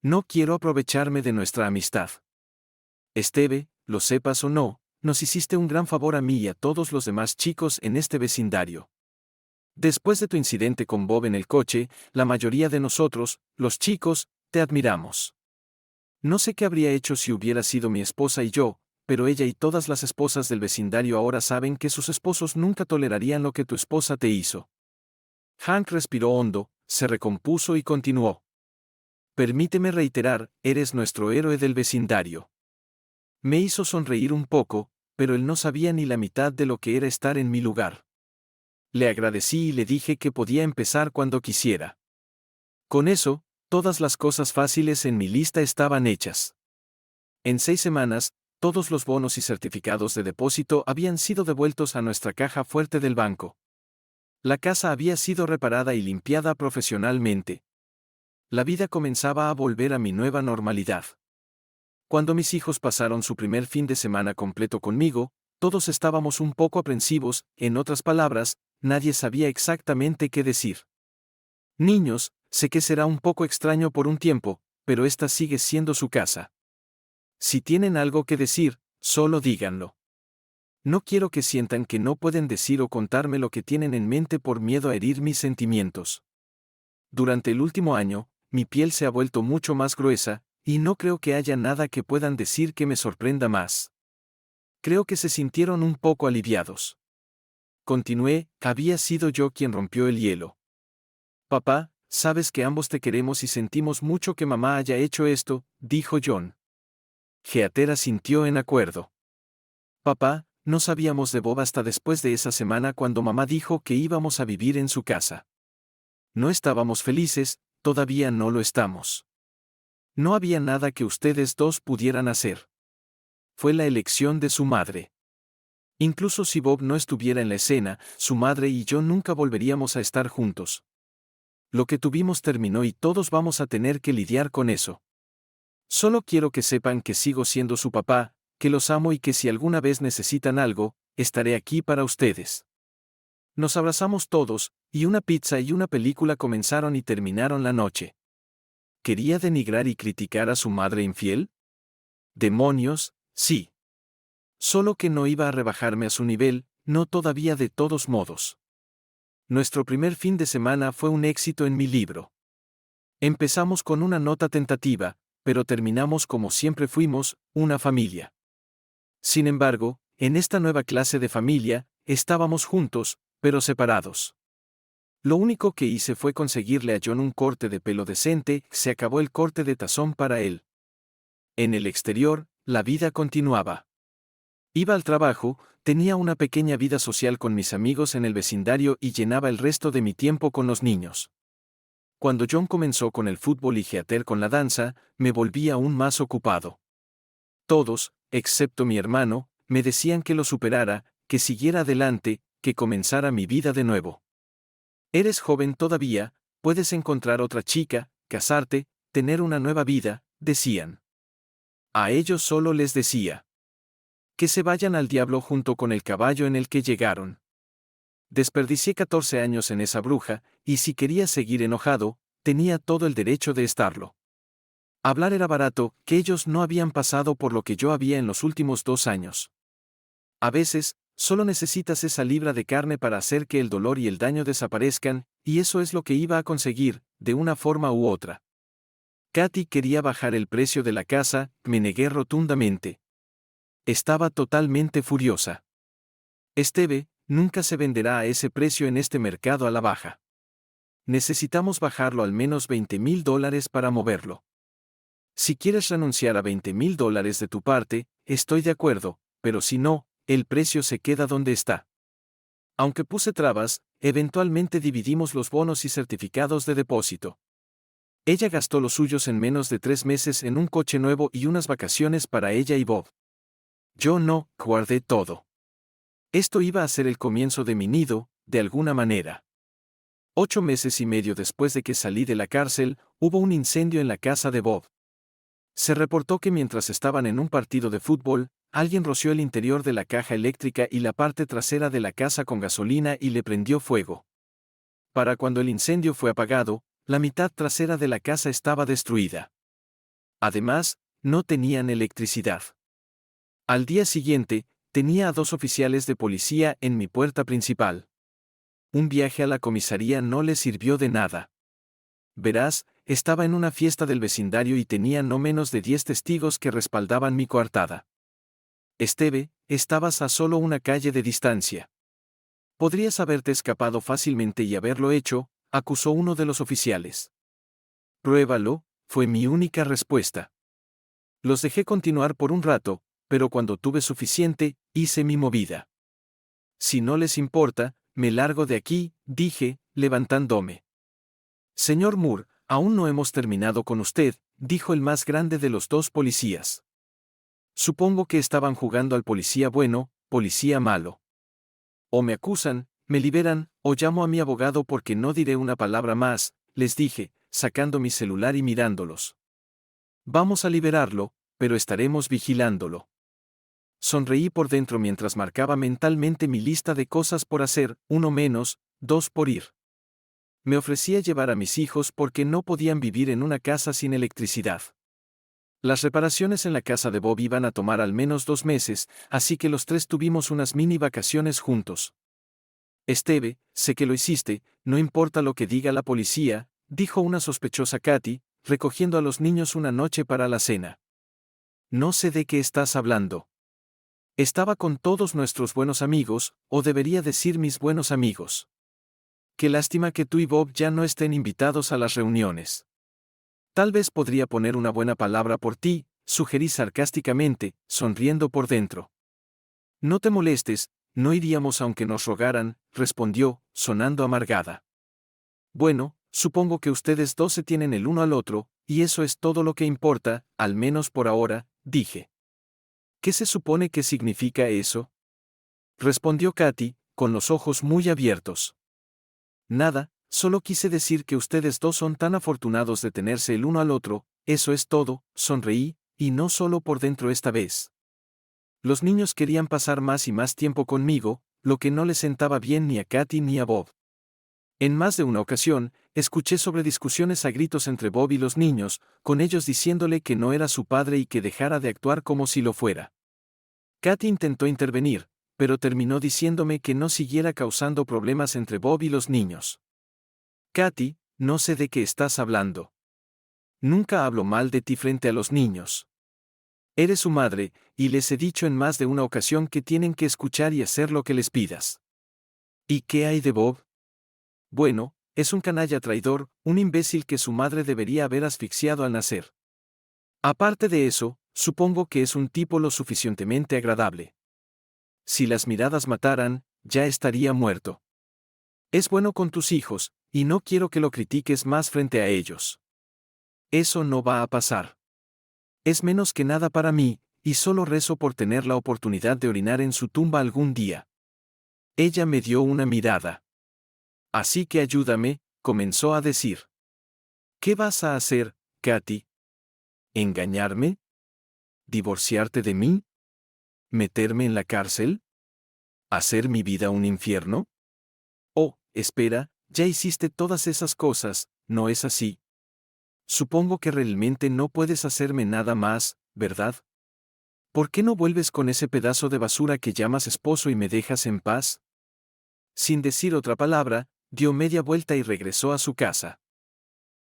No quiero aprovecharme de nuestra amistad. Esteve, lo sepas o no, nos hiciste un gran favor a mí y a todos los demás chicos en este vecindario. Después de tu incidente con Bob en el coche, la mayoría de nosotros, los chicos, te admiramos. No sé qué habría hecho si hubiera sido mi esposa y yo, pero ella y todas las esposas del vecindario ahora saben que sus esposos nunca tolerarían lo que tu esposa te hizo. Hank respiró hondo, se recompuso y continuó. Permíteme reiterar, eres nuestro héroe del vecindario. Me hizo sonreír un poco, pero él no sabía ni la mitad de lo que era estar en mi lugar. Le agradecí y le dije que podía empezar cuando quisiera. Con eso, todas las cosas fáciles en mi lista estaban hechas. En 6 semanas, todos los bonos y certificados de depósito habían sido devueltos a nuestra caja fuerte del banco. La casa había sido reparada y limpiada profesionalmente. La vida comenzaba a volver a mi nueva normalidad. Cuando mis hijos pasaron su primer fin de semana completo conmigo, todos estábamos un poco aprensivos, en otras palabras, nadie sabía exactamente qué decir. Niños, sé que será un poco extraño por un tiempo, pero esta sigue siendo su casa. Si tienen algo que decir, solo díganlo. No quiero que sientan que no pueden decir o contarme lo que tienen en mente por miedo a herir mis sentimientos. Durante el último año, mi piel se ha vuelto mucho más gruesa, y no creo que haya nada que puedan decir que me sorprenda más. Creo que se sintieron un poco aliviados. Continué, había sido yo quien rompió el hielo. Papá, sabes que ambos te queremos y sentimos mucho que mamá haya hecho esto, dijo John. Heather asintió en acuerdo. Papá, no sabíamos de Bob hasta después de esa semana cuando mamá dijo que íbamos a vivir en su casa. No estábamos felices, todavía no lo estamos. No había nada que ustedes dos pudieran hacer. Fue la elección de su madre. Incluso si Bob no estuviera en la escena, su madre y yo nunca volveríamos a estar juntos. Lo que tuvimos terminó y todos vamos a tener que lidiar con eso. Solo quiero que sepan que sigo siendo su papá, que los amo y que si alguna vez necesitan algo, estaré aquí para ustedes. Nos abrazamos todos, y una pizza y una película comenzaron y terminaron la noche. ¿Quería denigrar y criticar a su madre infiel? Demonios, sí. Solo que no iba a rebajarme a su nivel, no todavía de todos modos. Nuestro primer fin de semana fue un éxito en mi libro. Empezamos con una nota tentativa, pero terminamos como siempre fuimos, una familia. Sin embargo, en esta nueva clase de familia, estábamos juntos, pero separados. Lo único que hice fue conseguirle a John un corte de pelo decente, se acabó el corte de tazón para él. En el exterior, la vida continuaba. Iba al trabajo, tenía una pequeña vida social con mis amigos en el vecindario y llenaba el resto de mi tiempo con los niños. Cuando John comenzó con el fútbol y Heather con la danza, me volví aún más ocupado. Todos, excepto mi hermano, me decían que lo superara, que siguiera adelante, que comenzara mi vida de nuevo. Eres joven todavía, puedes encontrar otra chica, casarte, tener una nueva vida, decían. A ellos solo les decía. Que se vayan al diablo junto con el caballo en el que llegaron. Desperdicié 14 años en esa bruja, y si quería seguir enojado, tenía todo el derecho de estarlo. Hablar era barato, que ellos no habían pasado por lo que yo había en los últimos 2 años. A veces, solo necesitas esa libra de carne para hacer que el dolor y el daño desaparezcan, y eso es lo que iba a conseguir, de una forma u otra. Katy quería bajar el precio de la casa, me negué rotundamente. Estaba totalmente furiosa. Esteve, nunca se venderá a ese precio en este mercado a la baja. Necesitamos bajarlo al menos $20,000 para moverlo. Si quieres renunciar a $20,000 de tu parte, estoy de acuerdo, pero si no, el precio se queda donde está. Aunque puse trabas, eventualmente dividimos los bonos y certificados de depósito. Ella gastó los suyos en menos de 3 meses en un coche nuevo y unas vacaciones para ella y Bob. Yo no, guardé todo. Esto iba a ser el comienzo de mi nido, de alguna manera. 8 meses y medio después de que salí de la cárcel, hubo un incendio en la casa de Bob. Se reportó que mientras estaban en un partido de fútbol, alguien roció el interior de la caja eléctrica y la parte trasera de la casa con gasolina y le prendió fuego. Para cuando el incendio fue apagado, la mitad trasera de la casa estaba destruida. Además, no tenían electricidad. Al día siguiente, tenía a 2 oficiales de policía en mi puerta principal. Un viaje a la comisaría no le sirvió de nada. Verás, estaba en una fiesta del vecindario y tenía no menos de 10 testigos que respaldaban mi coartada. Esteve, estabas a solo una calle de distancia. Podrías haberte escapado fácilmente y haberlo hecho, acusó uno de los oficiales. Pruébalo, fue mi única respuesta. Los dejé continuar por un rato, pero cuando tuve suficiente, hice mi movida. Si no les importa, me largo de aquí, dije, levantándome. Señor Moore, aún no hemos terminado con usted, dijo el más grande de los 2 policías. Supongo que estaban jugando al policía bueno, policía malo. O me acusan, me liberan, o llamo a mi abogado porque no diré una palabra más, les dije, sacando mi celular y mirándolos. Vamos a liberarlo, pero estaremos vigilándolo. Sonreí por dentro mientras marcaba mentalmente mi lista de cosas por hacer, 1 menos, 2 por ir. Me ofrecía llevar a mis hijos porque no podían vivir en una casa sin electricidad. Las reparaciones en la casa de Bob iban a tomar al menos 2 meses, así que los tres tuvimos unas mini vacaciones juntos. Esteve, sé que lo hiciste, no importa lo que diga la policía, dijo una sospechosa Katy, recogiendo a los niños una noche para la cena. No sé de qué estás hablando. Estaba con todos nuestros buenos amigos, o debería decir mis buenos amigos. Qué lástima que tú y Bob ya no estén invitados a las reuniones. Tal vez podría poner una buena palabra por ti, sugerí sarcásticamente, sonriendo por dentro. No te molestes, no iríamos aunque nos rogaran, respondió, sonando amargada. Bueno, supongo que ustedes dos se tienen el uno al otro, y eso es todo lo que importa, al menos por ahora, dije. ¿Qué se supone que significa eso? Respondió Katy, con los ojos muy abiertos. Nada, solo quise decir que ustedes dos son tan afortunados de tenerse el uno al otro, eso es todo, sonreí, y no solo por dentro esta vez. Los niños querían pasar más y más tiempo conmigo, lo que no les sentaba bien ni a Katy ni a Bob. En más de una ocasión, escuché sobre discusiones a gritos entre Bob y los niños, con ellos diciéndole que no era su padre y que dejara de actuar como si lo fuera. Katy intentó intervenir, pero terminó diciéndome que no siguiera causando problemas entre Bob y los niños. Katy, no sé de qué estás hablando. Nunca hablo mal de ti frente a los niños. Eres su madre, y les he dicho en más de una ocasión que tienen que escuchar y hacer lo que les pidas. ¿Y qué hay de Bob? Bueno, es un canalla traidor, un imbécil que su madre debería haber asfixiado al nacer. Aparte de eso, supongo que es un tipo lo suficientemente agradable. Si las miradas mataran, ya estaría muerto. Es bueno con tus hijos, y no quiero que lo critiques más frente a ellos. Eso no va a pasar. Es menos que nada para mí, y solo rezo por tener la oportunidad de orinar en su tumba algún día. Ella me dio una mirada. Así que ayúdame, comenzó a decir. ¿Qué vas a hacer, Katy? ¿Engañarme? ¿Divorciarte de mí? ¿Meterme en la cárcel? ¿Hacer mi vida un infierno? Oh, espera, ya hiciste todas esas cosas, ¿no es así? Supongo que realmente no puedes hacerme nada más, ¿verdad? ¿Por qué no vuelves con ese pedazo de basura que llamas esposo y me dejas en paz? Sin decir otra palabra, dio media vuelta y regresó a su casa.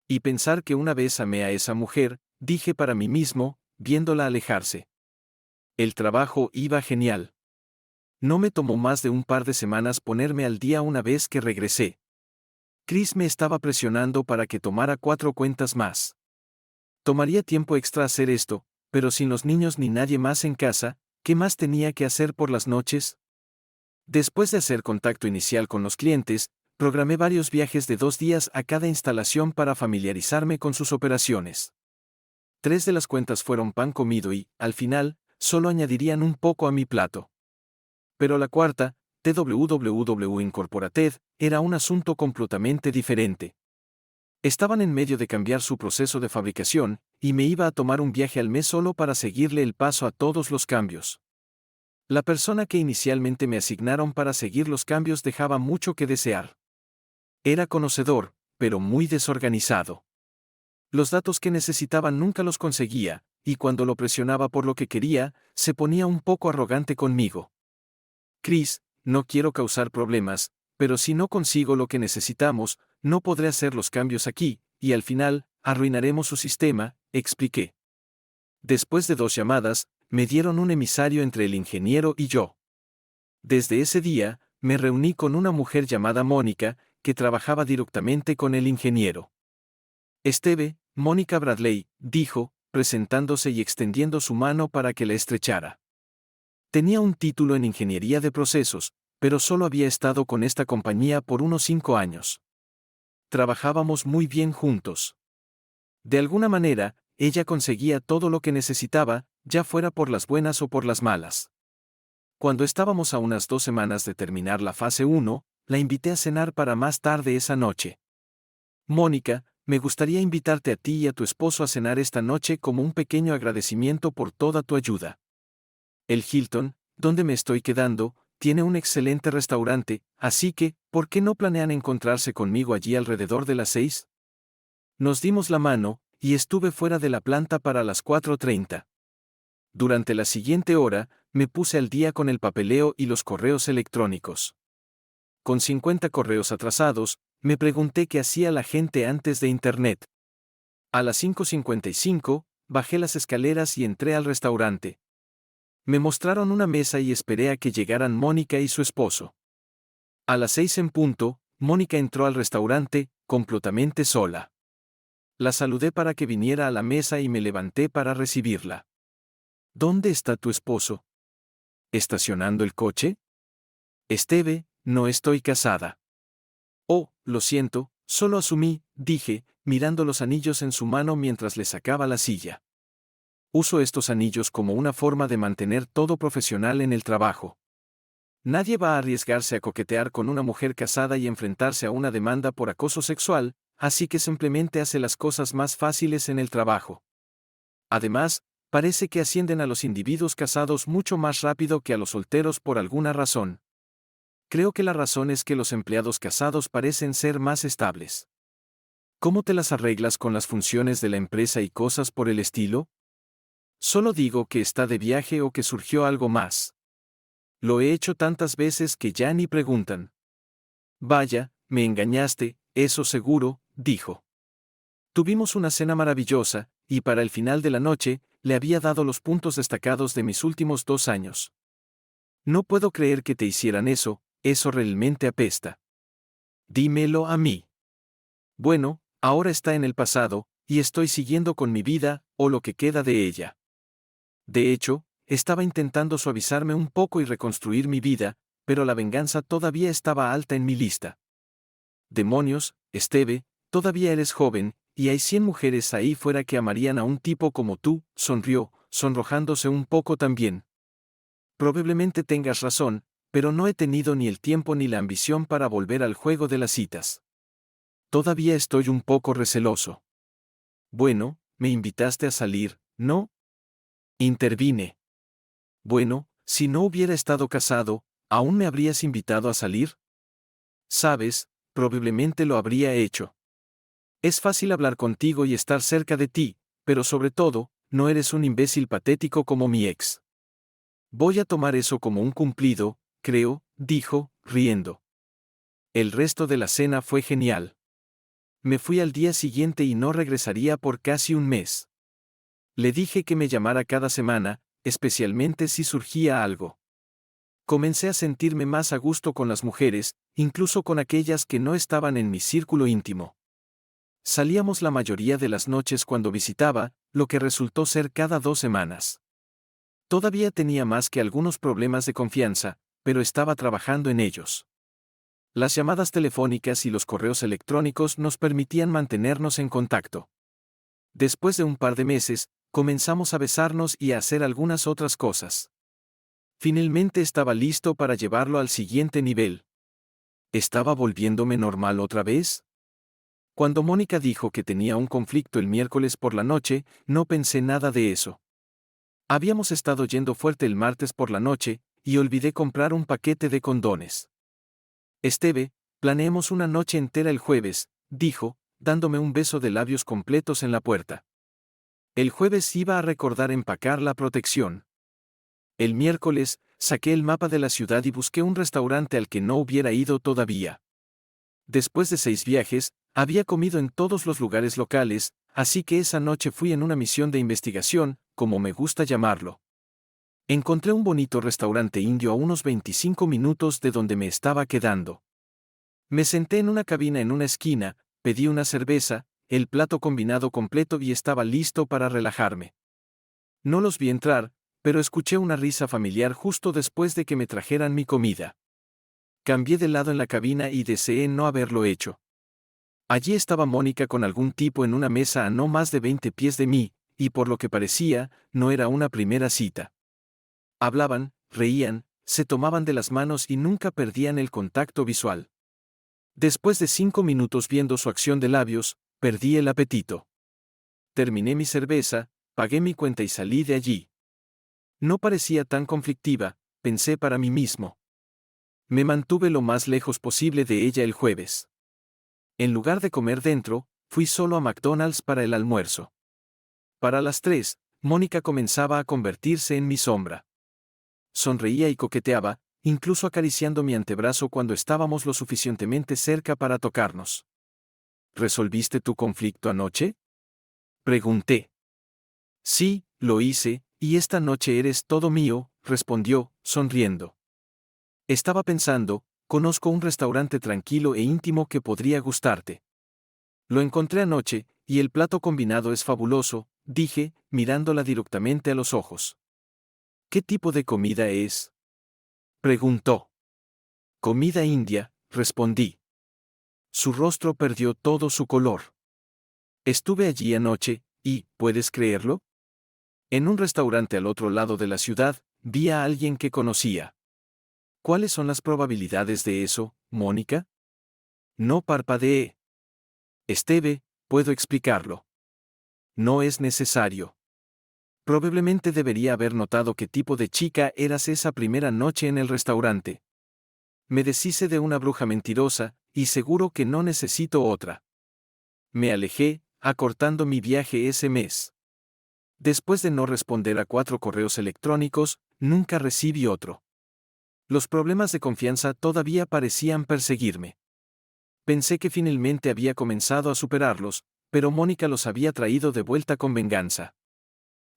Y pensar que una vez amé a esa mujer, dije para mí mismo, viéndola alejarse. El trabajo iba genial. No me tomó más de un par de semanas ponerme al día una vez que regresé. Chris me estaba presionando para que tomara 4 cuentas más. Tomaría tiempo extra hacer esto, pero sin los niños ni nadie más en casa, ¿qué más tenía que hacer por las noches? Después de hacer contacto inicial con los clientes, programé varios viajes de 2 días a cada instalación para familiarizarme con sus operaciones. 3 de las cuentas fueron pan comido y, al final, solo añadirían un poco a mi plato. Pero la cuarta, TWWW Incorporated, era un asunto completamente diferente. Estaban en medio de cambiar su proceso de fabricación, y me iba a tomar un viaje al mes solo para seguirle el paso a todos los cambios. La persona que inicialmente me asignaron para seguir los cambios dejaba mucho que desear. Era conocedor, pero muy desorganizado. Los datos que necesitaba nunca los conseguía, y cuando lo presionaba por lo que quería, se ponía un poco arrogante conmigo. Chris, no quiero causar problemas, pero si no consigo lo que necesitamos, no podré hacer los cambios aquí, y al final, arruinaremos su sistema, expliqué. Después de 2 llamadas, me dieron un emisario entre el ingeniero y yo. Desde ese día, me reuní con una mujer llamada Mónica, que trabajaba directamente con el ingeniero. Esteve, Mónica Bradley, dijo, presentándose y extendiendo su mano para que la estrechara. Tenía un título en ingeniería de procesos, pero solo había estado con esta compañía por unos 5 años. Trabajábamos muy bien juntos. De alguna manera, ella conseguía todo lo que necesitaba, ya fuera por las buenas o por las malas. Cuando estábamos a unas 2 semanas de terminar la fase 1, la invité a cenar para más tarde esa noche. Mónica, me gustaría invitarte a ti y a tu esposo a cenar esta noche como un pequeño agradecimiento por toda tu ayuda. El Hilton, donde me estoy quedando, tiene un excelente restaurante, así que, ¿por qué no planean encontrarse conmigo allí alrededor de las 6? Nos dimos la mano, y estuve fuera de la planta para las 4:30. Durante la siguiente hora, me puse al día con el papeleo y los correos electrónicos. Con 50 correos atrasados, me pregunté qué hacía la gente antes de Internet. A las 5:55, bajé las escaleras y entré al restaurante. Me mostraron una mesa y esperé a que llegaran Mónica y su esposo. A las 6 en punto, Mónica entró al restaurante, completamente sola. La saludé para que viniera a la mesa y me levanté para recibirla. ¿Dónde está tu esposo? ¿Estacionando el coche? Esteve, no estoy casada. Oh, lo siento, solo asumí, dije, mirando los anillos en su mano mientras le sacaba la silla. Uso estos anillos como una forma de mantener todo profesional en el trabajo. Nadie va a arriesgarse a coquetear con una mujer casada y enfrentarse a una demanda por acoso sexual, así que simplemente hace las cosas más fáciles en el trabajo. Además, parece que ascienden a los individuos casados mucho más rápido que a los solteros por alguna razón. Creo que la razón es que los empleados casados parecen ser más estables. ¿Cómo te las arreglas con las funciones de la empresa y cosas por el estilo? Solo digo que está de viaje o que surgió algo más. Lo he hecho tantas veces que ya ni preguntan. Vaya, me engañaste, eso seguro, dijo. Tuvimos una cena maravillosa, y para el final de la noche, le había dado los puntos destacados de mis últimos 2 años. No puedo creer que te hicieran eso realmente apesta. Dímelo a mí. Bueno, ahora está en el pasado, y estoy siguiendo con mi vida, o lo que queda de ella. De hecho, estaba intentando suavizarme un poco y reconstruir mi vida, pero la venganza todavía estaba alta en mi lista. Demonios, Esteve, todavía eres joven, y hay 100 mujeres ahí fuera que amarían a un tipo como tú, sonrió, sonrojándose un poco también. Probablemente tengas razón, pero no he tenido ni el tiempo ni la ambición para volver al juego de las citas. Todavía estoy un poco receloso. Bueno, me invitaste a salir, ¿no? Intervine. Bueno, si no hubiera estado casado, ¿aún me habrías invitado a salir? Sabes, probablemente lo habría hecho. Es fácil hablar contigo y estar cerca de ti, pero sobre todo, no eres un imbécil patético como mi ex. Voy a tomar eso como un cumplido, creo, dijo, riendo. El resto de la cena fue genial. Me fui al día siguiente y no regresaría por casi un mes. Le dije que me llamara cada semana, especialmente si surgía algo. Comencé a sentirme más a gusto con las mujeres, incluso con aquellas que no estaban en mi círculo íntimo. Salíamos la mayoría de las noches cuando visitaba, lo que resultó ser cada 2 semanas. Todavía tenía más que algunos problemas de confianza, pero estaba trabajando en ellos. Las llamadas telefónicas y los correos electrónicos nos permitían mantenernos en contacto. Después de un par de meses, comenzamos a besarnos y a hacer algunas otras cosas. Finalmente estaba listo para llevarlo al siguiente nivel. ¿Estaba volviéndome normal otra vez? Cuando Mónica dijo que tenía un conflicto el miércoles por la noche, no pensé nada de eso. Habíamos estado yendo fuerte el martes por la noche, y olvidé comprar un paquete de condones. Esteve, planeemos una noche entera el jueves, dijo, dándome un beso de labios completos en la puerta. El jueves iba a recordar empacar la protección. El miércoles, saqué el mapa de la ciudad y busqué un restaurante al que no hubiera ido todavía. Después de 6 viajes, había comido en todos los lugares locales, así que esa noche fui en una misión de investigación, como me gusta llamarlo. Encontré un bonito restaurante indio a unos 25 minutos de donde me estaba quedando. Me senté en una cabina en una esquina, pedí una cerveza, el plato combinado completo y estaba listo para relajarme. No los vi entrar, pero escuché una risa familiar justo después de que me trajeran mi comida. Cambié de lado en la cabina y deseé no haberlo hecho. Allí estaba Mónica con algún tipo en una mesa a no más de 20 pies de mí, y por lo que parecía, no era una primera cita. Hablaban, reían, se tomaban de las manos y nunca perdían el contacto visual. Después de 5 minutos viendo su acción de labios, perdí el apetito. Terminé mi cerveza, pagué mi cuenta y salí de allí. No parecía tan conflictiva, pensé para mí mismo. Me mantuve lo más lejos posible de ella el jueves. En lugar de comer dentro, fui solo a McDonald's para el almuerzo. Para las 3, Mónica comenzaba a convertirse en mi sombra. Sonreía y coqueteaba, incluso acariciando mi antebrazo cuando estábamos lo suficientemente cerca para tocarnos. ¿Resolviste tu conflicto anoche?, pregunté. Sí, lo hice, y esta noche eres todo mío, respondió, sonriendo. Estaba pensando, conozco un restaurante tranquilo e íntimo que podría gustarte. Lo encontré anoche, y el plato combinado es fabuloso, dije, mirándola directamente a los ojos. ¿Qué tipo de comida es?, preguntó. Comida india, respondí. Su rostro perdió todo su color. Estuve allí anoche, y, ¿puedes creerlo? En un restaurante al otro lado de la ciudad, vi a alguien que conocía. ¿Cuáles son las probabilidades de eso, Mónica? No parpadeé. Esteve, puedo explicarlo. No es necesario. Probablemente debería haber notado qué tipo de chica eras esa primera noche en el restaurante. Me deshice de una bruja mentirosa, y seguro que no necesito otra. Me alejé, acortando mi viaje ese mes. Después de no responder a 4 correos electrónicos, nunca recibí otro. Los problemas de confianza todavía parecían perseguirme. Pensé que finalmente había comenzado a superarlos, pero Mónica los había traído de vuelta con venganza.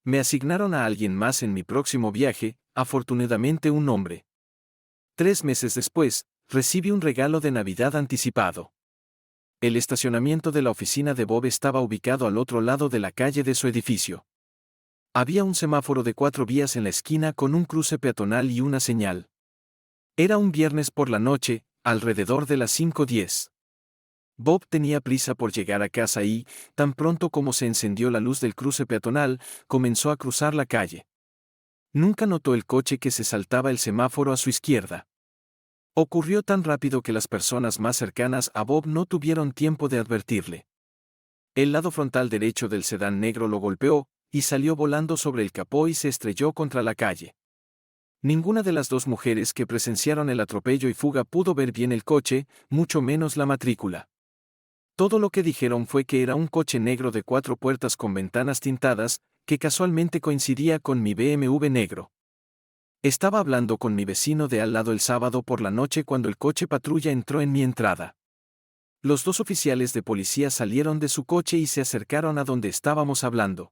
Me asignaron a alguien más en mi próximo viaje, afortunadamente un hombre. 3 meses después, recibí un regalo de Navidad anticipado. El estacionamiento de la oficina de Bob estaba ubicado al otro lado de la calle de su edificio. Había un semáforo de 4 vías en la esquina con un cruce peatonal y una señal. Era un viernes por la noche, alrededor de las 5:10. Bob tenía prisa por llegar a casa y, tan pronto como se encendió la luz del cruce peatonal, comenzó a cruzar la calle. Nunca notó el coche que se saltaba el semáforo a su izquierda. Ocurrió tan rápido que las personas más cercanas a Bob no tuvieron tiempo de advertirle. El lado frontal derecho del sedán negro lo golpeó, y salió volando sobre el capó y se estrelló contra la calle. Ninguna de las 2 mujeres que presenciaron el atropello y fuga pudo ver bien el coche, mucho menos la matrícula. Todo lo que dijeron fue que era un coche negro de 4 puertas con ventanas tintadas, que casualmente coincidía con mi BMW negro. Estaba hablando con mi vecino de al lado el sábado por la noche cuando el coche patrulla entró en mi entrada. Los 2 oficiales de policía salieron de su coche y se acercaron a donde estábamos hablando.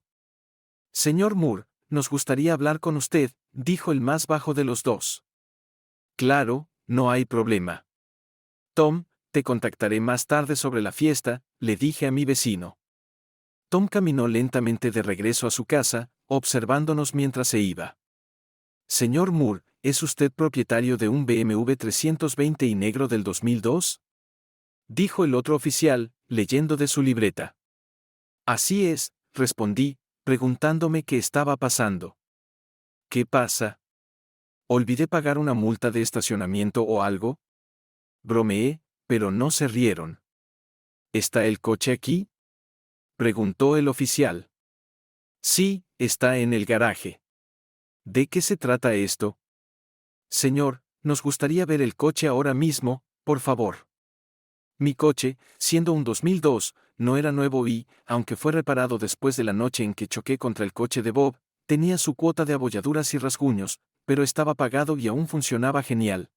Señor Moore, nos gustaría hablar con usted, dijo el más bajo de los 2. Claro, no hay problema. Tom, te contactaré más tarde sobre la fiesta, le dije a mi vecino. Tom caminó lentamente de regreso a su casa, observándonos mientras se iba. Señor Moore, ¿es usted propietario de un BMW 320 y negro del 2002? Dijo el otro oficial, leyendo de su libreta. Así es, respondí, preguntándome qué estaba pasando. ¿Qué pasa? ¿Olvidé pagar una multa de estacionamiento o algo? Bromeé, pero no se rieron. ¿Está el coche aquí?, preguntó el oficial. Sí, está en el garaje. ¿De qué se trata esto? Señor, nos gustaría ver el coche ahora mismo, por favor. Mi coche, siendo un 2002, no era nuevo y, aunque fue reparado después de la noche en que choqué contra el coche de Bob, tenía su cuota de abolladuras y rasguños, pero estaba pagado y aún funcionaba genial.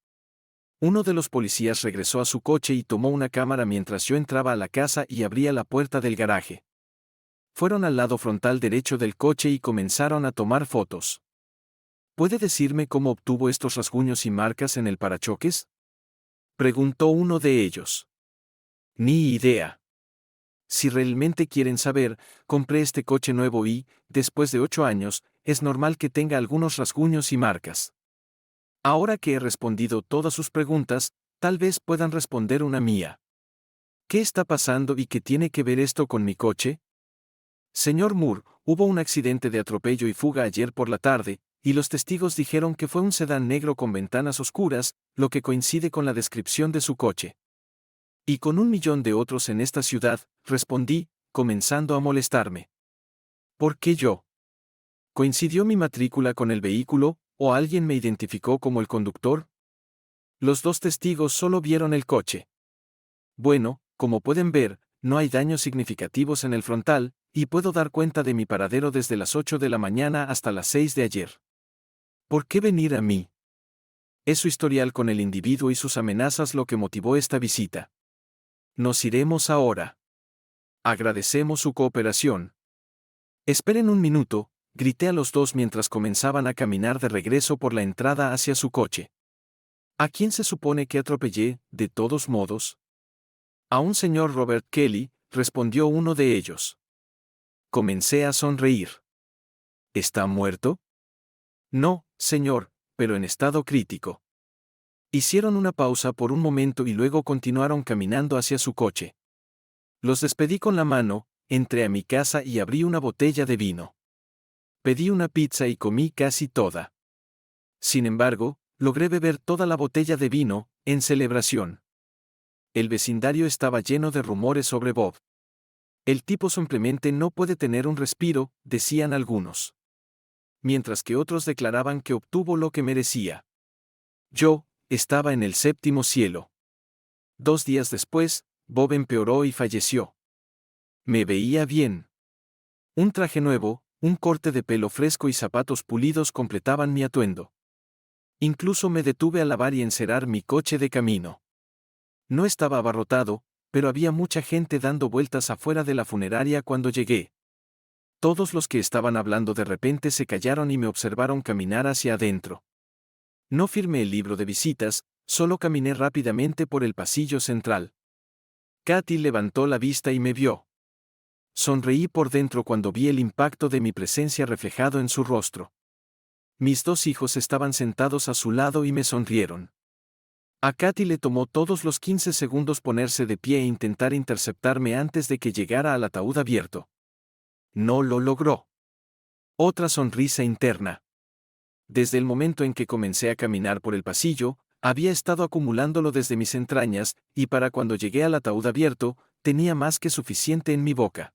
Uno de los policías regresó a su coche y tomó una cámara mientras yo entraba a la casa y abría la puerta del garaje. Fueron al lado frontal derecho del coche y comenzaron a tomar fotos. ¿Puede decirme cómo obtuvo estos rasguños y marcas en el parachoques?, preguntó uno de ellos. Ni idea. Si realmente quieren saber, compré este coche nuevo y, después de 8 años, es normal que tenga algunos rasguños y marcas. Ahora que he respondido todas sus preguntas, tal vez puedan responder una mía. ¿Qué está pasando y qué tiene que ver esto con mi coche? Señor Moore, hubo un accidente de atropello y fuga ayer por la tarde, y los testigos dijeron que fue un sedán negro con ventanas oscuras, lo que coincide con la descripción de su coche. Y con 1.000.000 de otros en esta ciudad, respondí, comenzando a molestarme. ¿Por qué yo? ¿Coincidió mi matrícula con el vehículo, o alguien me identificó como el conductor? Los 2 testigos solo vieron el coche. Bueno, como pueden ver, no hay daños significativos en el frontal, y puedo dar cuenta de mi paradero desde las 8 de la mañana hasta las 6 de ayer. ¿Por qué venir a mí? Es su historial con el individuo y sus amenazas lo que motivó esta visita. Nos iremos ahora. Agradecemos su cooperación. Esperen un minuto, grité a los dos mientras comenzaban a caminar de regreso por la entrada hacia su coche. ¿A quién se supone que atropellé, de todos modos? A un señor Robert Kelly, respondió uno de ellos. Comencé a sonreír. ¿Está muerto? No, señor, pero en estado crítico. Hicieron una pausa por un momento y luego continuaron caminando hacia su coche. Los despedí con la mano, entré a mi casa y abrí una botella de vino. Pedí una pizza y comí casi toda. Sin embargo, logré beber toda la botella de vino, en celebración. El vecindario estaba lleno de rumores sobre Bob. El tipo simplemente no puede tener un respiro, decían algunos. Mientras que otros declaraban que obtuvo lo que merecía. Yo, estaba en el séptimo cielo. 2 días después, Bob empeoró y falleció. Me veía bien. Un traje nuevo, un corte de pelo fresco y zapatos pulidos completaban mi atuendo. Incluso me detuve a lavar y encerar mi coche de camino. No estaba abarrotado, pero había mucha gente dando vueltas afuera de la funeraria cuando llegué. Todos los que estaban hablando de repente se callaron y me observaron caminar hacia adentro. No firmé el libro de visitas, solo caminé rápidamente por el pasillo central. Katy levantó la vista y me vio. Sonreí por dentro cuando vi el impacto de mi presencia reflejado en su rostro. Mis 2 hijos estaban sentados a su lado y me sonrieron. A Katy le tomó todos los 15 segundos ponerse de pie e intentar interceptarme antes de que llegara al ataúd abierto. No lo logró. Otra sonrisa interna. Desde el momento en que comencé a caminar por el pasillo, había estado acumulándolo desde mis entrañas, y para cuando llegué al ataúd abierto, tenía más que suficiente en mi boca.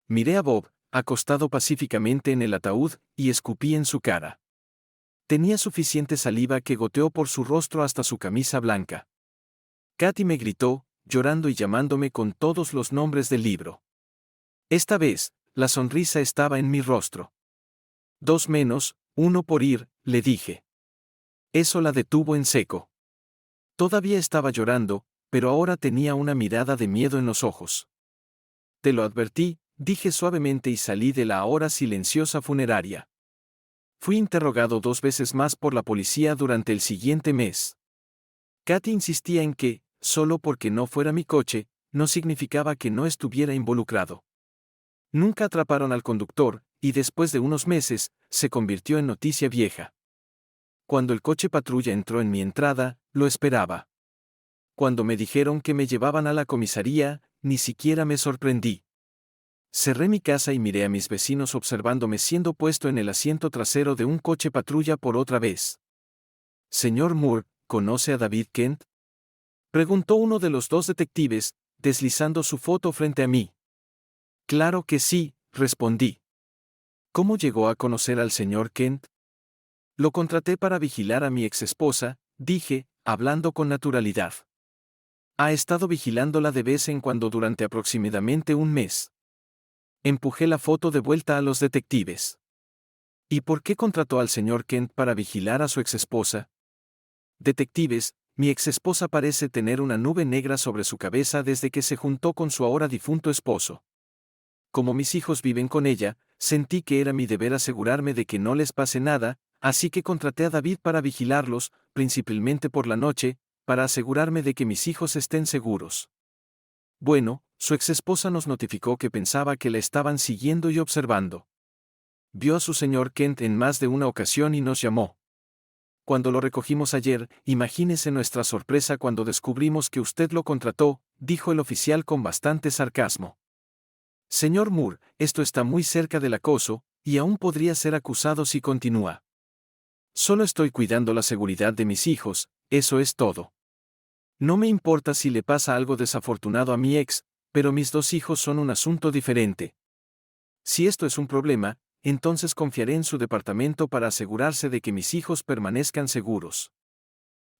Miré a Bob, acostado pacíficamente en el ataúd, y escupí en su cara. Tenía suficiente saliva que goteó por su rostro hasta su camisa blanca. Katy me gritó, llorando y llamándome con todos los nombres del libro. Esta vez, la sonrisa estaba en mi rostro. 2 menos, 1 por ir, le dije. Eso la detuvo en seco. Todavía estaba llorando, pero ahora tenía una mirada de miedo en los ojos. Te lo advertí, dije suavemente y salí de la ahora silenciosa funeraria. Fui interrogado 2 veces más por la policía durante el siguiente mes. Katy insistía en que, solo porque no fuera mi coche, no significaba que no estuviera involucrado. Nunca atraparon al conductor, y después de unos meses, se convirtió en noticia vieja. Cuando el coche patrulla entró en mi entrada, lo esperaba. Cuando me dijeron que me llevaban a la comisaría, ni siquiera me sorprendí. Cerré mi casa y miré a mis vecinos observándome siendo puesto en el asiento trasero de un coche patrulla por otra vez. Señor Moore, ¿conoce a David Kent? Preguntó uno de los 2 detectives, deslizando su foto frente a mí. Claro que sí, respondí. ¿Cómo llegó a conocer al señor Kent? Lo contraté para vigilar a mi exesposa, dije, hablando con naturalidad. Ha estado vigilándola de vez en cuando durante aproximadamente un mes. Empujé la foto de vuelta a los detectives. ¿Y por qué contrató al señor Kent para vigilar a su exesposa? Detectives, mi exesposa parece tener una nube negra sobre su cabeza desde que se juntó con su ahora difunto esposo. Como mis hijos viven con ella, sentí que era mi deber asegurarme de que no les pase nada, así que contraté a David para vigilarlos, principalmente por la noche, para asegurarme de que mis hijos estén seguros. Bueno, su exesposa nos notificó que pensaba que la estaban siguiendo y observando. Vio a su señor Kent en más de una ocasión y nos llamó. Cuando lo recogimos ayer, imagínese nuestra sorpresa cuando descubrimos que usted lo contrató, dijo el oficial con bastante sarcasmo. Señor Moore, esto está muy cerca del acoso, y aún podría ser acusado si continúa. Solo estoy cuidando la seguridad de mis hijos, eso es todo. No me importa si le pasa algo desafortunado a mi ex, pero mis 2 hijos son un asunto diferente. Si esto es un problema, entonces confiaré en su departamento para asegurarse de que mis hijos permanezcan seguros.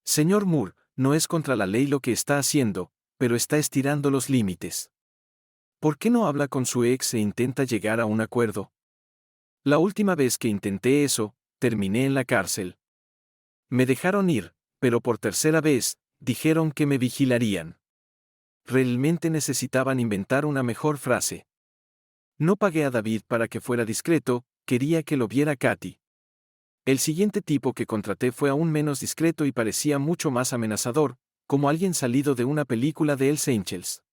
Señor Moore, no es contra la ley lo que está haciendo, pero está estirando los límites. ¿Por qué no habla con su ex e intenta llegar a un acuerdo? La última vez que intenté eso, terminé en la cárcel. Me dejaron ir, pero por tercera vez, dijeron que me vigilarían. Realmente necesitaban inventar una mejor frase. No pagué a David para que fuera discreto, quería que lo viera Katy. El siguiente tipo que contraté fue aún menos discreto y parecía mucho más amenazador, como alguien salido de una película de Hells Angels.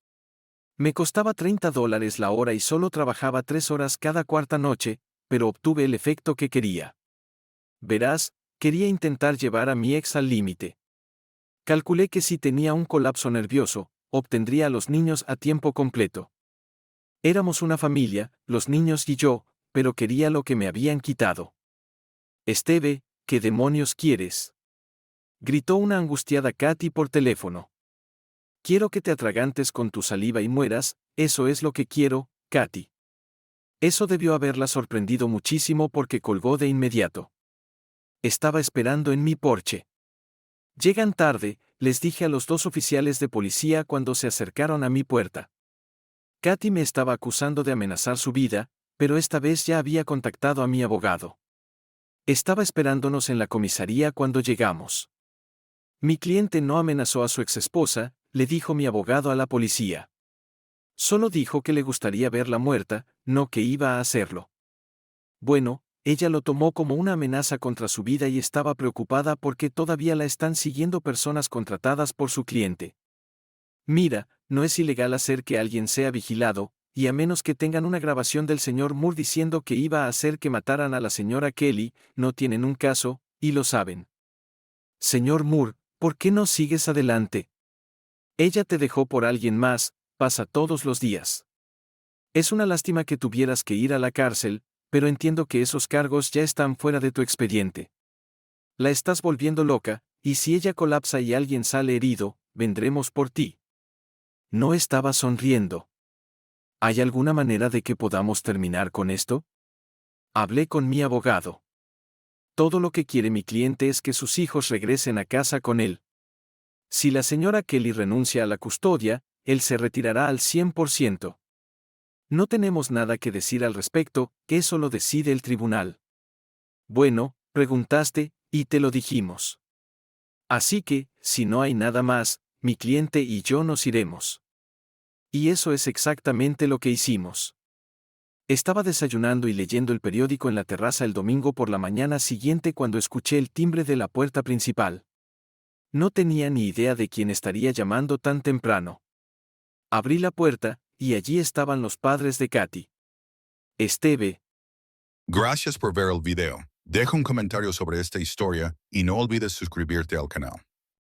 Me costaba $30 la hora y solo trabajaba 3 horas cada cuarta noche, pero obtuve el efecto que quería. Verás, quería intentar llevar a mi ex al límite. Calculé que si tenía un colapso nervioso, obtendría a los niños a tiempo completo. Éramos una familia, los niños y yo, pero quería lo que me habían quitado. Esteve, ¿qué demonios quieres? Gritó una angustiada Katy por teléfono. Quiero que te atragantes con tu saliva y mueras, eso es lo que quiero, Katy. Eso debió haberla sorprendido muchísimo porque colgó de inmediato. Estaba esperando en mi porche. Llegan tarde, les dije a los 2 oficiales de policía cuando se acercaron a mi puerta. Katy me estaba acusando de amenazar su vida, pero esta vez ya había contactado a mi abogado. Estaba esperándonos en la comisaría cuando llegamos. Mi cliente no amenazó a su exesposa, le dijo mi abogado a la policía. Solo dijo que le gustaría verla muerta, no que iba a hacerlo. Bueno, ella lo tomó como una amenaza contra su vida y estaba preocupada porque todavía la están siguiendo personas contratadas por su cliente. Mira, no es ilegal hacer que alguien sea vigilado, y a menos que tengan una grabación del señor Moore diciendo que iba a hacer que mataran a la señora Kelly, no tienen un caso, y lo saben. Señor Moore, ¿por qué no sigues adelante? Ella te dejó por alguien más, pasa todos los días. Es una lástima que tuvieras que ir a la cárcel, pero entiendo que esos cargos ya están fuera de tu expediente. La estás volviendo loca, y si ella colapsa y alguien sale herido, vendremos por ti. No estaba sonriendo. ¿Hay alguna manera de que podamos terminar con esto? Hablé con mi abogado. Todo lo que quiere mi cliente es que sus hijos regresen a casa con él. Si la señora Kelly renuncia a la custodia, él se retirará al 100%. No tenemos nada que decir al respecto, eso lo decide el tribunal. Bueno, preguntaste, y te lo dijimos. Así que, si no hay nada más, mi cliente y yo nos iremos. Y eso es exactamente lo que hicimos. Estaba desayunando y leyendo el periódico en la terraza el domingo por la mañana siguiente cuando escuché el timbre de la puerta principal. No tenía ni idea de quién estaría llamando tan temprano. Abrí la puerta, y allí estaban los padres de Katy. Esteve. Gracias por ver el video. Deja un comentario sobre esta historia y no olvides suscribirte al canal.